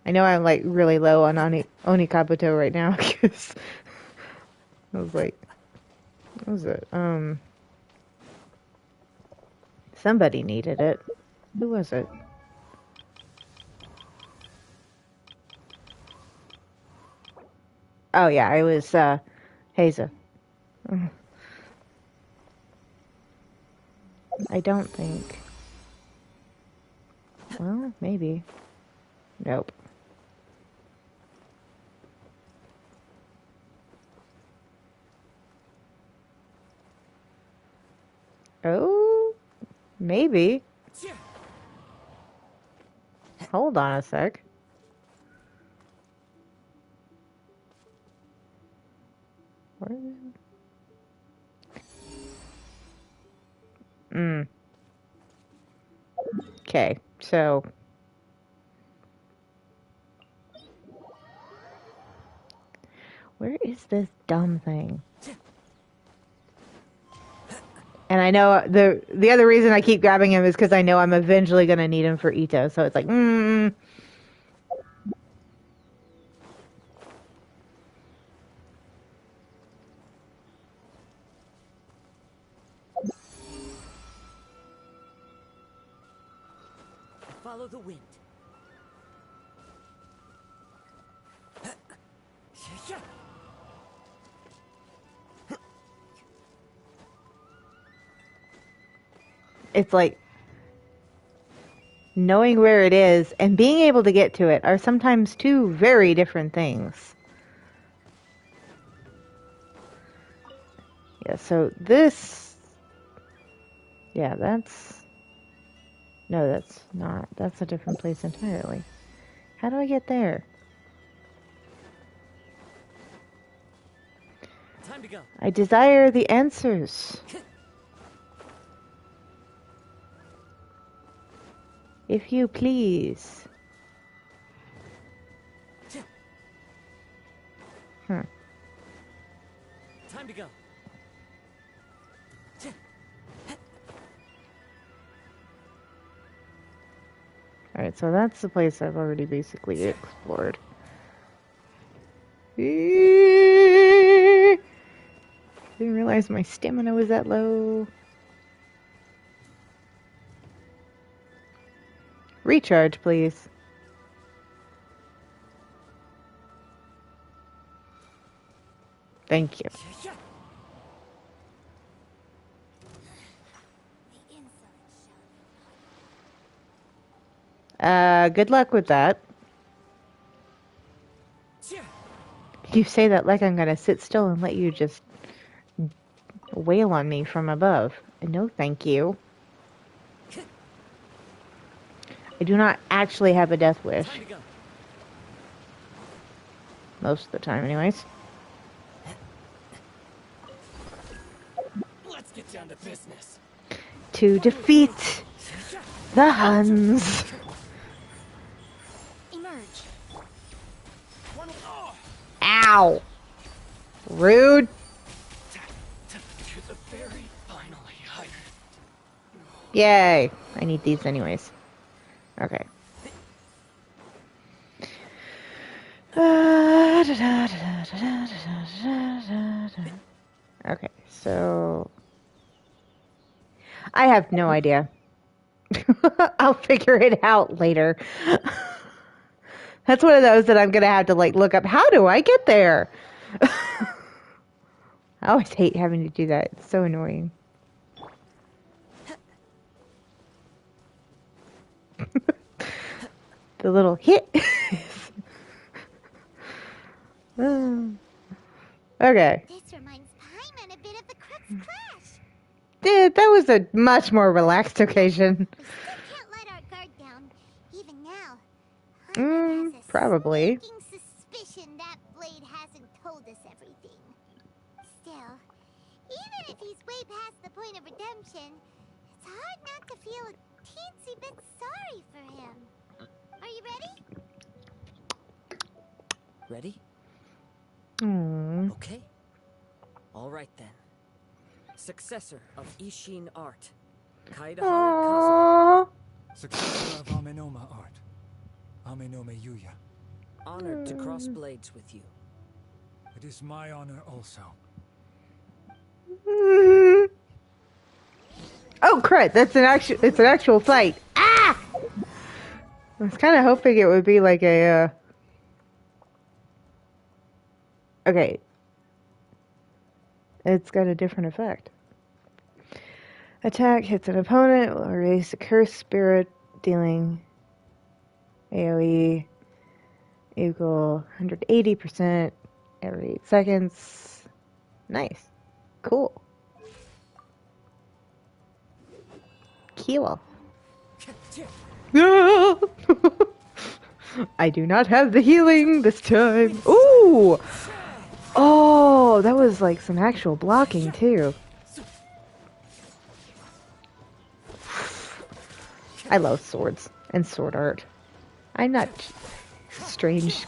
I know I'm like really low on Onikabuto right now because I was like, what was it? Somebody needed it. Who was it? Oh yeah, it was Haza. I don't think. Well, maybe. Nope. Oh, maybe. Hold on a sec. Okay, so where is this dumb thing? And I know the other reason I keep grabbing him is because I know I'm eventually gonna need him for Ito. So it's like,
Follow the wind.
It's like knowing where it is and being able to get to it are sometimes two very different things. Yeah, so this... Yeah, that's... No, that's not. That's a different place entirely. How do I get there?
Time to go.
I desire the answers. If you please.
Time to go.
Alright, so that's the place I've already basically explored. Didn't realize my stamina was that low. Recharge, please. Thank you. Good luck with that. You say that like I'm gonna sit still and let you just wail on me from above. No, thank you. I do not actually have a death wish. Most of the time, anyways.
Let's get down to business.
To defeat the Huns.
Emerge.
Ow. Rude. Yay. I need these anyways. Okay. Okay, so... I have no idea. I'll figure it out later. That's one of those that I'm going to have to like look up. How do I get there? I always hate having to do that. It's so annoying. The little hit. Okay.
This reminds Paimon a bit of the Crux Clash.
Dude, that was a much more relaxed occasion.
We still can't let our guard down, even now.
Probably.
Suspicion that Blade hasn't told us everything. Still, even if he's way past the point of redemption, it's hard not to feel a teensy bit sorry for him. Are you ready?
Ready? Okay. All right then. Successor of Ishin art, Kaidahara Kazuha.
Successor of Amenoma art, Amenome Yuya.
Honored to cross blades with you.
It is my honor also.
Oh crud! It's an actual fight. Ah! I was kind of hoping it would be like a. Okay. It's got a different effect. Attack hits an opponent, will erase a cursed spirit, dealing AoE equal 180% every 8 seconds. Nice. Cool. Cool. I do not have the healing this time. Ooh! Oh, that was like some actual blocking too. I love swords and sword art. I'm not strange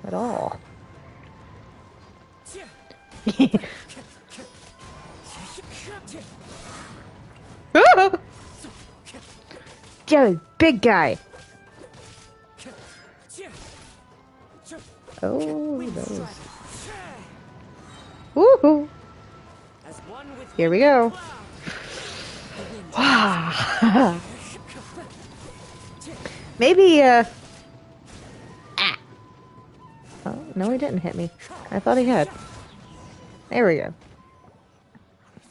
at all. Joe, big guy. Oh, those. Woohoo! Here we go. Maybe, Ah. Oh, no, he didn't hit me. I thought he had. There we go.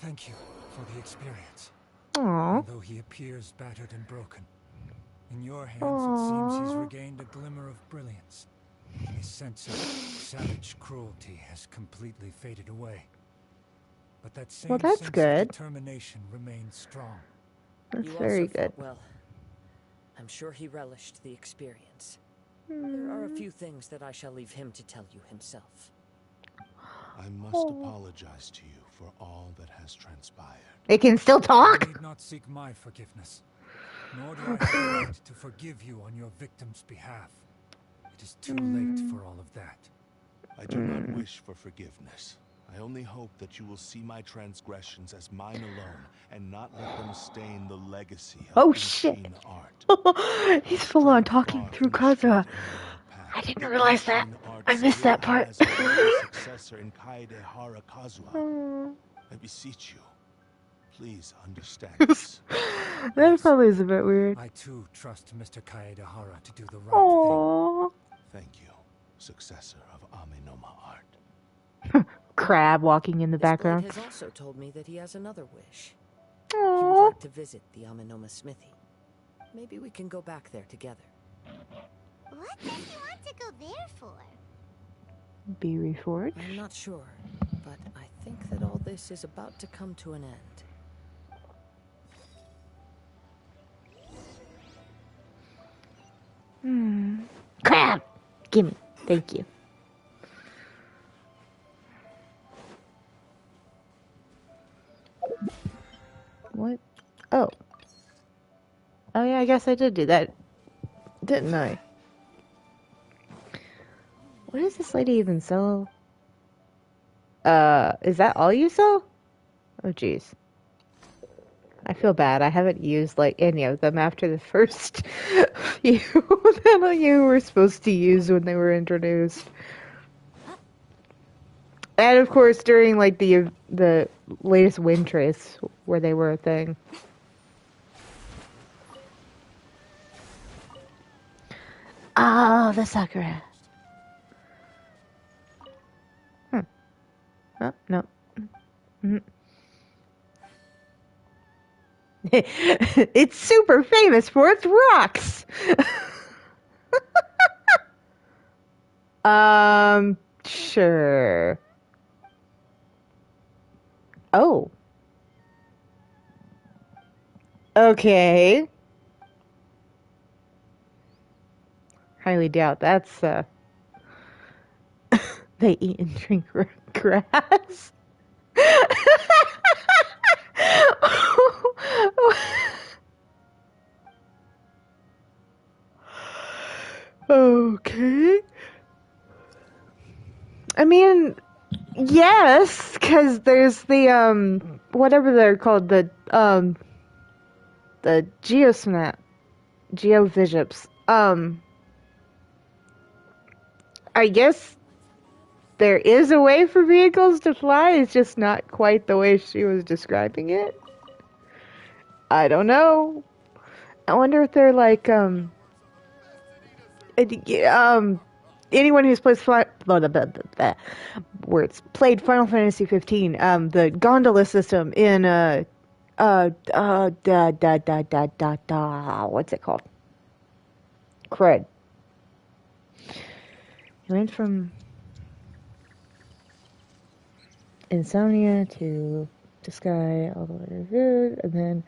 Thank you for the experience.
Aww.
Though he appears battered and broken, in your hands it seems he's regained a glimmer of brilliance. His sense of savage cruelty has completely faded away. But that same sense of determination remains strong.
That's very good.
Well, I'm sure he relished the experience. There are a few things that I shall leave him to tell you himself.
I must apologize to you for all that has transpired.
It can still talk?
You need not seek my forgiveness, nor do I have the right to forgive you on your victim's behalf. It is too late for all of that.
I do not wish for forgiveness. I only hope that you will see my transgressions as mine alone and not let them stain the legacy of Genshin art.
He's full on talking through Kazuha. I didn't realize that. I missed that part.
Successor in Kaedehara Kazuha. I beseech you, please understand this.
That probably is a bit weird.
I too trust Mr. Kaedehara to do the right thing.
Thank you, successor of Amenoma art.
Crab walking in the background.
He has also told me that he has another wish.
Aww.
He would like to visit the Amenoma smithy. Maybe we can go back there together.
What does he want to go there for?
Be reforged?
I'm not sure, but I think that all this is about to come to an end.
Crab! Gimme. Thank you. What? Oh. Oh yeah, I guess I did do that. Didn't I? What does this lady even sell? Is that all you sell? Oh jeez. I feel bad. I haven't used like any of them after the first few that you were supposed to use when they were introduced. And of course during like the latest wind trace where they were a thing. Oh, the Sakura. Oh, no. It's super famous for its rocks. Sure. Oh. Okay. Highly doubt that's, they eat and drink grass. Okay. I mean, yes, because there's the, whatever they're called, the Geoviships. I guess there is a way for vehicles to fly, it's just not quite the way she was describing it. I don't know. I wonder if they're like, anyone who's played played Final Fantasy 15, the gondola system in what's it called? Crud. You went from Insomnia to Sky, all the way to Vid, and then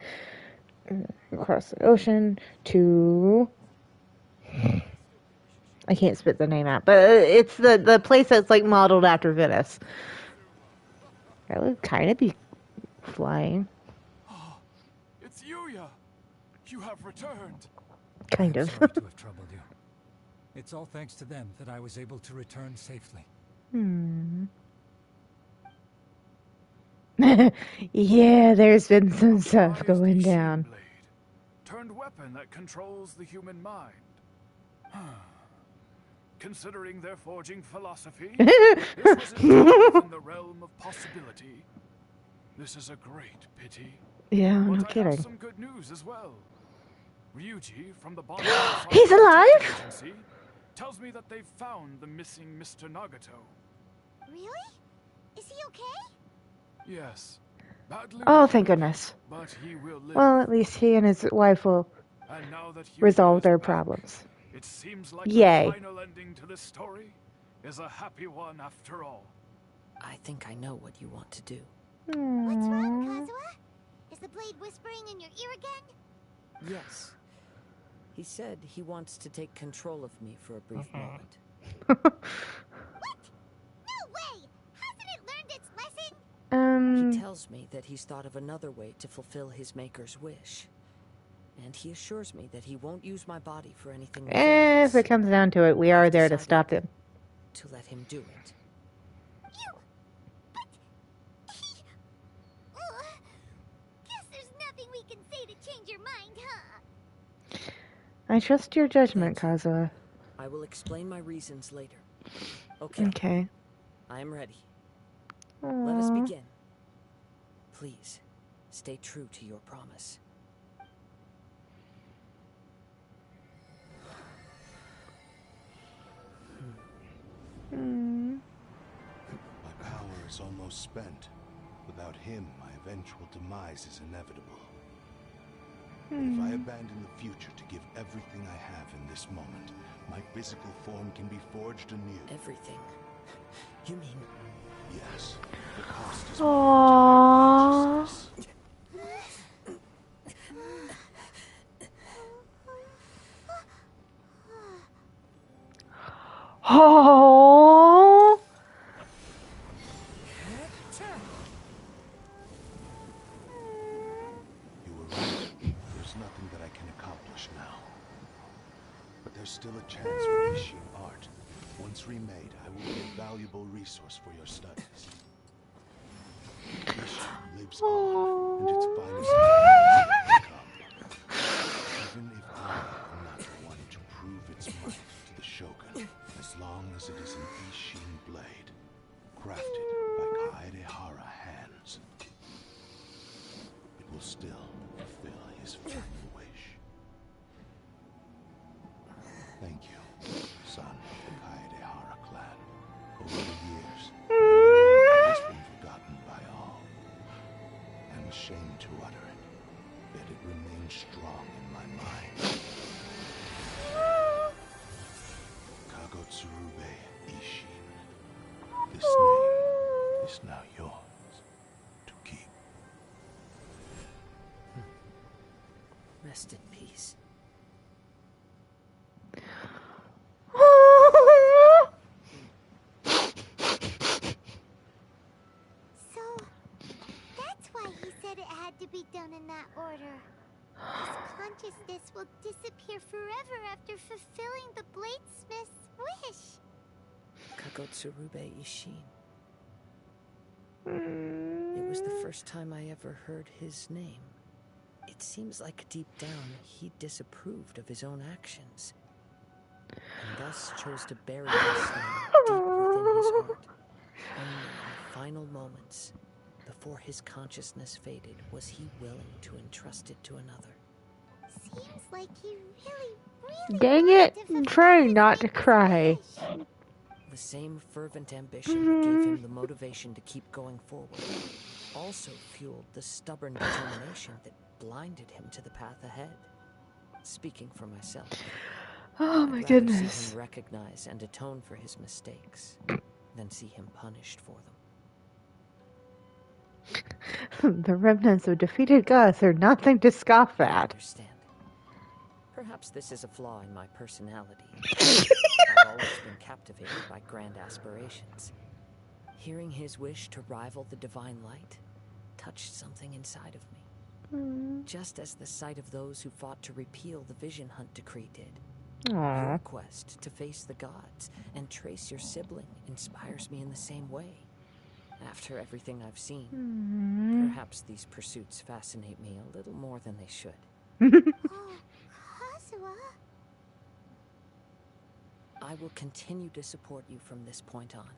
across the ocean to... I can't spit the name out, but it's the place that's like modeled after Venice. That would kind of be flying.
Oh, it's Yuya. You have returned.
Kind of.
Sorry to have troubled you. It's all thanks to them that I was able to return safely.
Yeah, there's been some stuff going down.
Blade, turned weapon that controls the human mind. Considering their forging philosophy, this was in the realm of possibility. This is a great pity.
Yeah,
but
no
I
kidding.
have some good news as well. Ryuji from the bottom
He's alive?
agency tells me that they've found the missing Mr. Nagato.
Really? Is he okay?
Yes. Badly
Oh, thank goodness.
but he will live.
Well, at least he and his wife will
And now that Yuya
resolve
is
their
back,
problems.
it seems like
Yay.
the final ending to this story is a happy one after all.
I think I know what you want to do.
What's wrong, Kazuha? Is the blade whispering in your ear again?
Yes. He said he wants to take control of me for a brief moment.
What? No way! Hasn't it learned its lesson?
He tells me that he's thought of another way to fulfill his maker's wish. And he assures me that he won't use my body for anything
If it comes down to it, we are there to stop him.
to let him do it.
Guess there's nothing we can say to change your mind, huh?
I trust your judgment, Kazuha.
I will explain my reasons later. Okay.
Okay.
I am ready. Let us
Aww.
begin. Please, stay true to your promise.
My power is almost spent. Without him, my eventual demise is inevitable. But if I abandon the future to give everything I have in this moment, my physical form can be forged anew.
Everything? You mean...
Yes. The cost is
Aww. Oh.
You were right. There's nothing that I can accomplish now. But there's still a chance for Ishin art. Once remade, I will be a valuable resource for your studies. Ishin lives on, and its finest talents will come. Even if I am not the one to prove its might to the Shogun, as long as it is an Ishin blade, crafted by Kaedehara hands, it will still fulfill his final wish. Thank you, son of the Kaedehara clan. Over the years, it has been forgotten by all. I'm ashamed to utter it, yet it remains strong in my mind. Kagotsurube Ishin. This name is now yours to keep.
Rest in peace.
So, that's why he said it had to be done in that order. His consciousness will disappear forever after fulfilling the bladesmith's wish.
Kagotsurube Ishin. It was the first time I ever heard his name. It seems like deep down he disapproved of his own actions, and thus chose to bury his name deep within his heart. Only in the final moments, before his consciousness faded, was he willing to entrust it to another.
Seems like he really
Dang it! I'm trying not to cry.
wish.
same fervent ambition that gave him the motivation to keep going forward also fueled the stubborn determination that blinded him to the path ahead. Speaking for myself,
oh my
I'd rather
goodness.
see him recognize and atone for his mistakes than see him punished for them.
The remnants of defeated gods are nothing to scoff
I
at.
understand. Perhaps this is a flaw in my personality. I've always been captivated by grand aspirations. Hearing his wish to rival the divine light touched something inside of me. Just as the sight of those who fought to repeal the Vision Hunt decree did. Your quest to face the gods and trace your sibling inspires me in the same way. After everything I've seen, perhaps these pursuits fascinate me a little more than they should.
Kazuha?
I will continue to support you from this point on.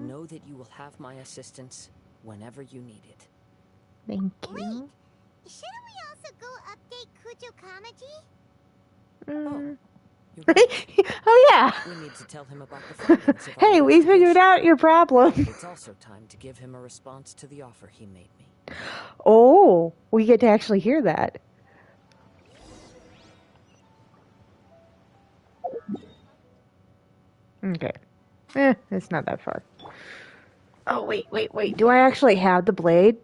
Know that you will have my assistance whenever you need it.
Thank
Wait,
you.
shouldn't we also go update Kujo Kamaji?
Oh, you're right.
Oh yeah.
We need to tell him about the findings of our
Hey, we figured
investigation.
out your problem.
It's also time to give him a response to the offer he made me.
Oh, we get to actually hear that. Okay. It's not that far. Oh, wait. Do I actually have the blade?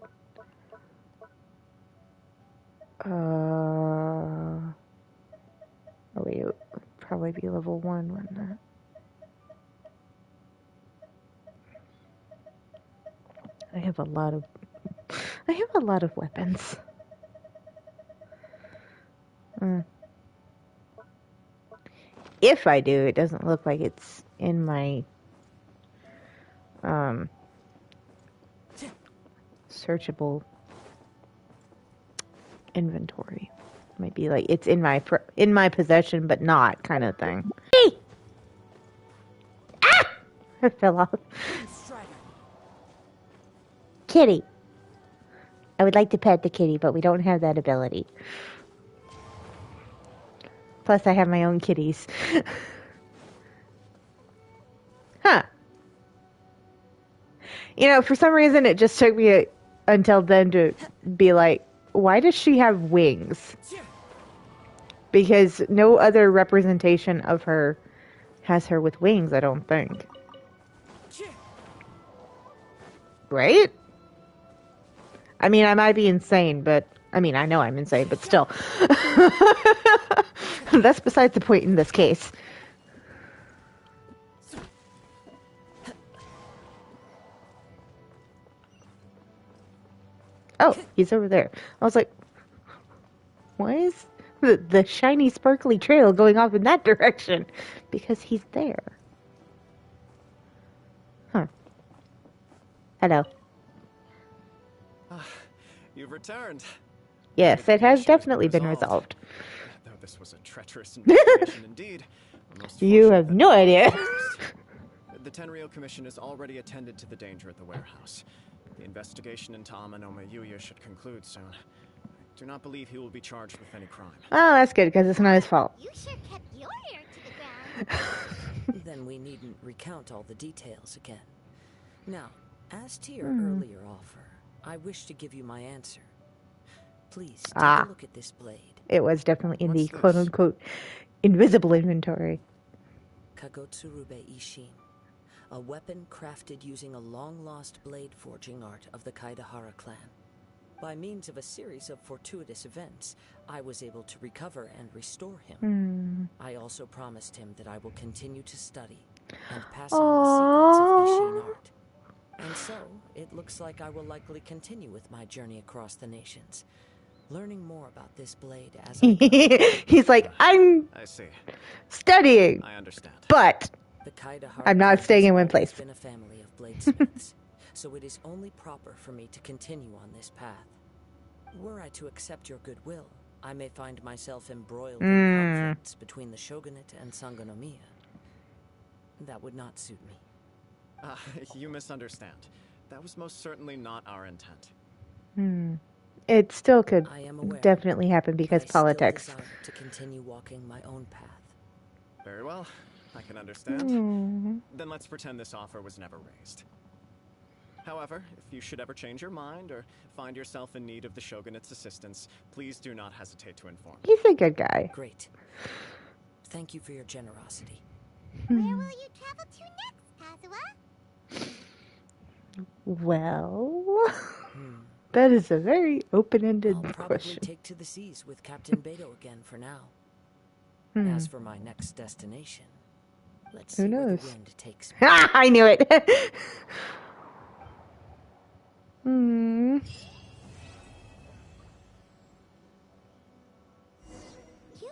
Oh, wait. It would probably be level 1, wouldn't it? I have a lot of weapons. If I do, it doesn't look like it's in my searchable inventory. Might be like it's in my possession, but not kind of thing. Hey! Ah! I fell off. Kitty. I would like to pet the kitty, but we don't have that ability. Plus, I have my own kitties. Huh. You know, for some reason, it just took me until then to be like, why does she have wings? Because no other representation of her has her with wings, I don't think. Right? I mean, I might be insane, but... I mean, I know I'm insane, but still. That's besides the point in this case. Oh, he's over there. I was like, why is the shiny, sparkly trail going off in that direction? Because he's there. Huh. Hello.
You've returned.
Yes, it has definitely been resolved.
Though this was a treacherous investigation indeed.
You have no idea.
The Tenryou Commission has already attended to the danger at the warehouse. The investigation into Amanoma Yuya should conclude soon. I do not believe he will be charged with any crime.
Oh, that's good, because it's not his fault.
You sure kept your ear to the ground.
Then we needn't recount all the details again. Now, as to your earlier offer, I wish to give you my answer. Please, take a look at this blade.
It was definitely in the quote-unquote invisible inventory.
Kagotsurube Ishin. A weapon crafted using a long-lost blade forging art of the Kaidahara clan. By means of a series of fortuitous events, I was able to recover and restore him. I also promised him that I will continue to study and pass on the secrets of Ishin art. And so, it looks like I will likely continue with my journey across the nations, learning more about this blade as I go.
He's like, I
see.
Studying.
I understand.
But I'm not staying in one place.
Has been a family of bladesmiths, so it is only proper for me to continue on this path. Were I to accept your goodwill, I may find myself embroiled in conflicts between the shogunate and Sangonomiya. That would not suit me.
You misunderstand. That was most certainly not our intent.
It still could
I am aware,
definitely happen because
but I
politics.
still desire to continue walking my own path.
Very well. I can understand. Then let's pretend this offer was never raised. However, if you should ever change your mind or find yourself in need of the Shogunate's assistance, please do not hesitate to inform me.
He's a good guy.
Great. Thank you for your generosity.
Where will you travel to next, Kazuha?
Well, that is a very open-ended
I'll probably
question.
take to the seas with Captain Beto again for now. As for my next destination, let's see where the wind takes me.
I knew it.
You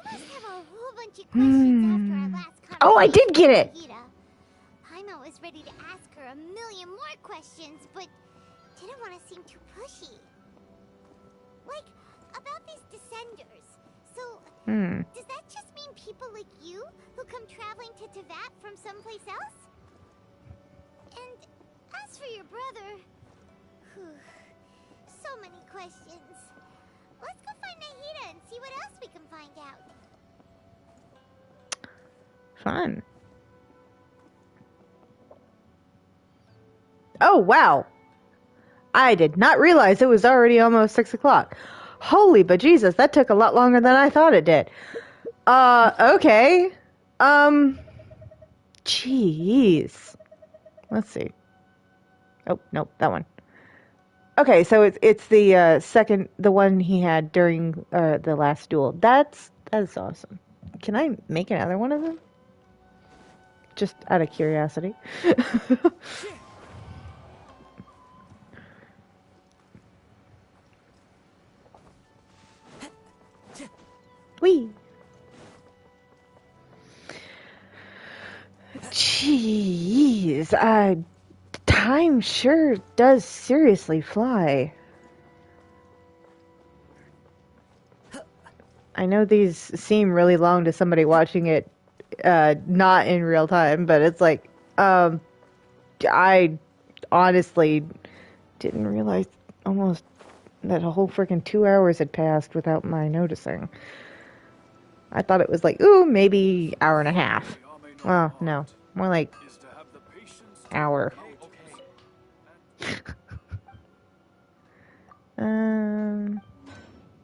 must have a whole bunch of questions after our last conversation.
Oh, I did get it.
Paimon was ready to ask her a million more questions, but didn't want to seem too pushy. Like, about these descenders. So, does that just mean people like you who come traveling to Teyvat from someplace else? And as for your brother... so many questions. Let's go find Nahida and see what else we can find out.
Fun. Oh, wow. I did not realize it was already almost 6 o'clock. Holy bejesus, that took a lot longer than I thought it did. Okay. Jeez. Let's see. Oh, nope, that one. Okay, so it's the the one he had during the last duel. That's awesome. Can I make another one of them? Just out of curiosity. Whee! Jeez, time sure does seriously fly. I know these seem really long to somebody watching it not in real time, but it's like, I honestly didn't realize almost that a whole freaking 2 hours had passed without my noticing. I thought it was like, ooh, maybe hour and a half. Well, no, more like hour.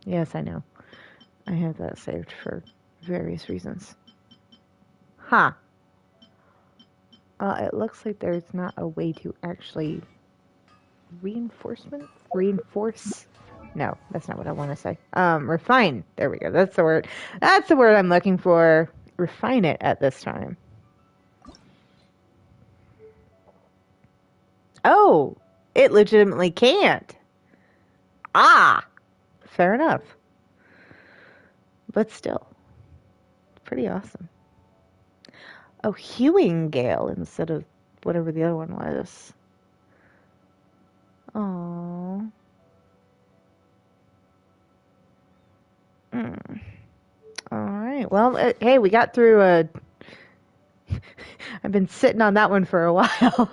Yes, I know. I have that saved for various reasons. Huh. It looks like there's not a way to actually reinforce? No, that's not what I want to say. Refine. There we go. That's the word. That's the word I'm looking for. Refine it at this time. Oh, it legitimately can't. Ah, fair enough. But still, pretty awesome. Oh, hewing gale instead of whatever the other one was. Oh. Alright, well, hey, we got through a... I've been sitting on that one for a while.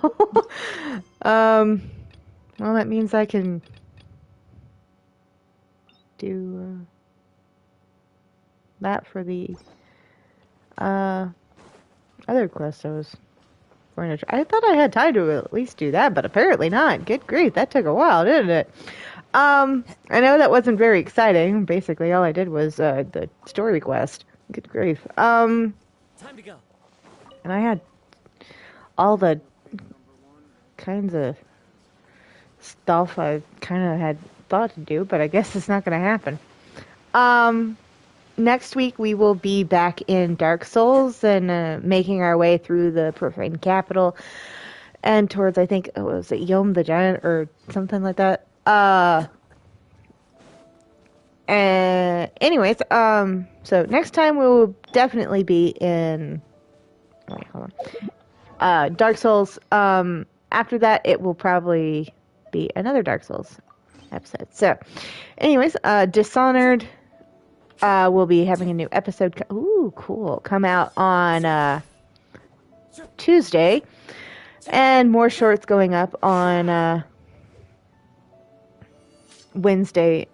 Well, that means I can do that for the other quest I was going to try. I thought I had time to at least do that, but apparently not. Good grief, that took a while, didn't it? I know that wasn't very exciting. Basically, all I did was the story quest. Good grief.
Time to go.
And I had all the kinds of stuff I kind of had thought to do, but I guess it's not going to happen. Next week we will be back in Dark Souls and making our way through the Profane Capital and towards, I think, was it Yom the Giant or something like that? Anyways, so next time we will definitely be in, wait, hold on, Dark Souls. After that, it will probably be another Dark Souls episode. So, anyways, Dishonored, we'll be having a new episode, ooh, cool, come out on, Tuesday, and more shorts going up on, Wednesday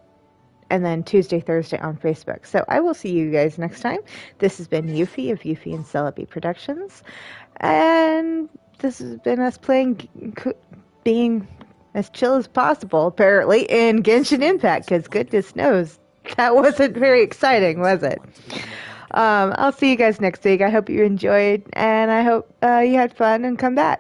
and then Tuesday, Thursday on Facebook. So I will see you guys next time. This has been Yuffie of Yuffie and Celebi Productions. And this has been us being as chill as possible, apparently, in Genshin Impact, because goodness knows, that wasn't very exciting, was it? I'll see you guys next week. I hope you enjoyed, and I hope you had fun and come back.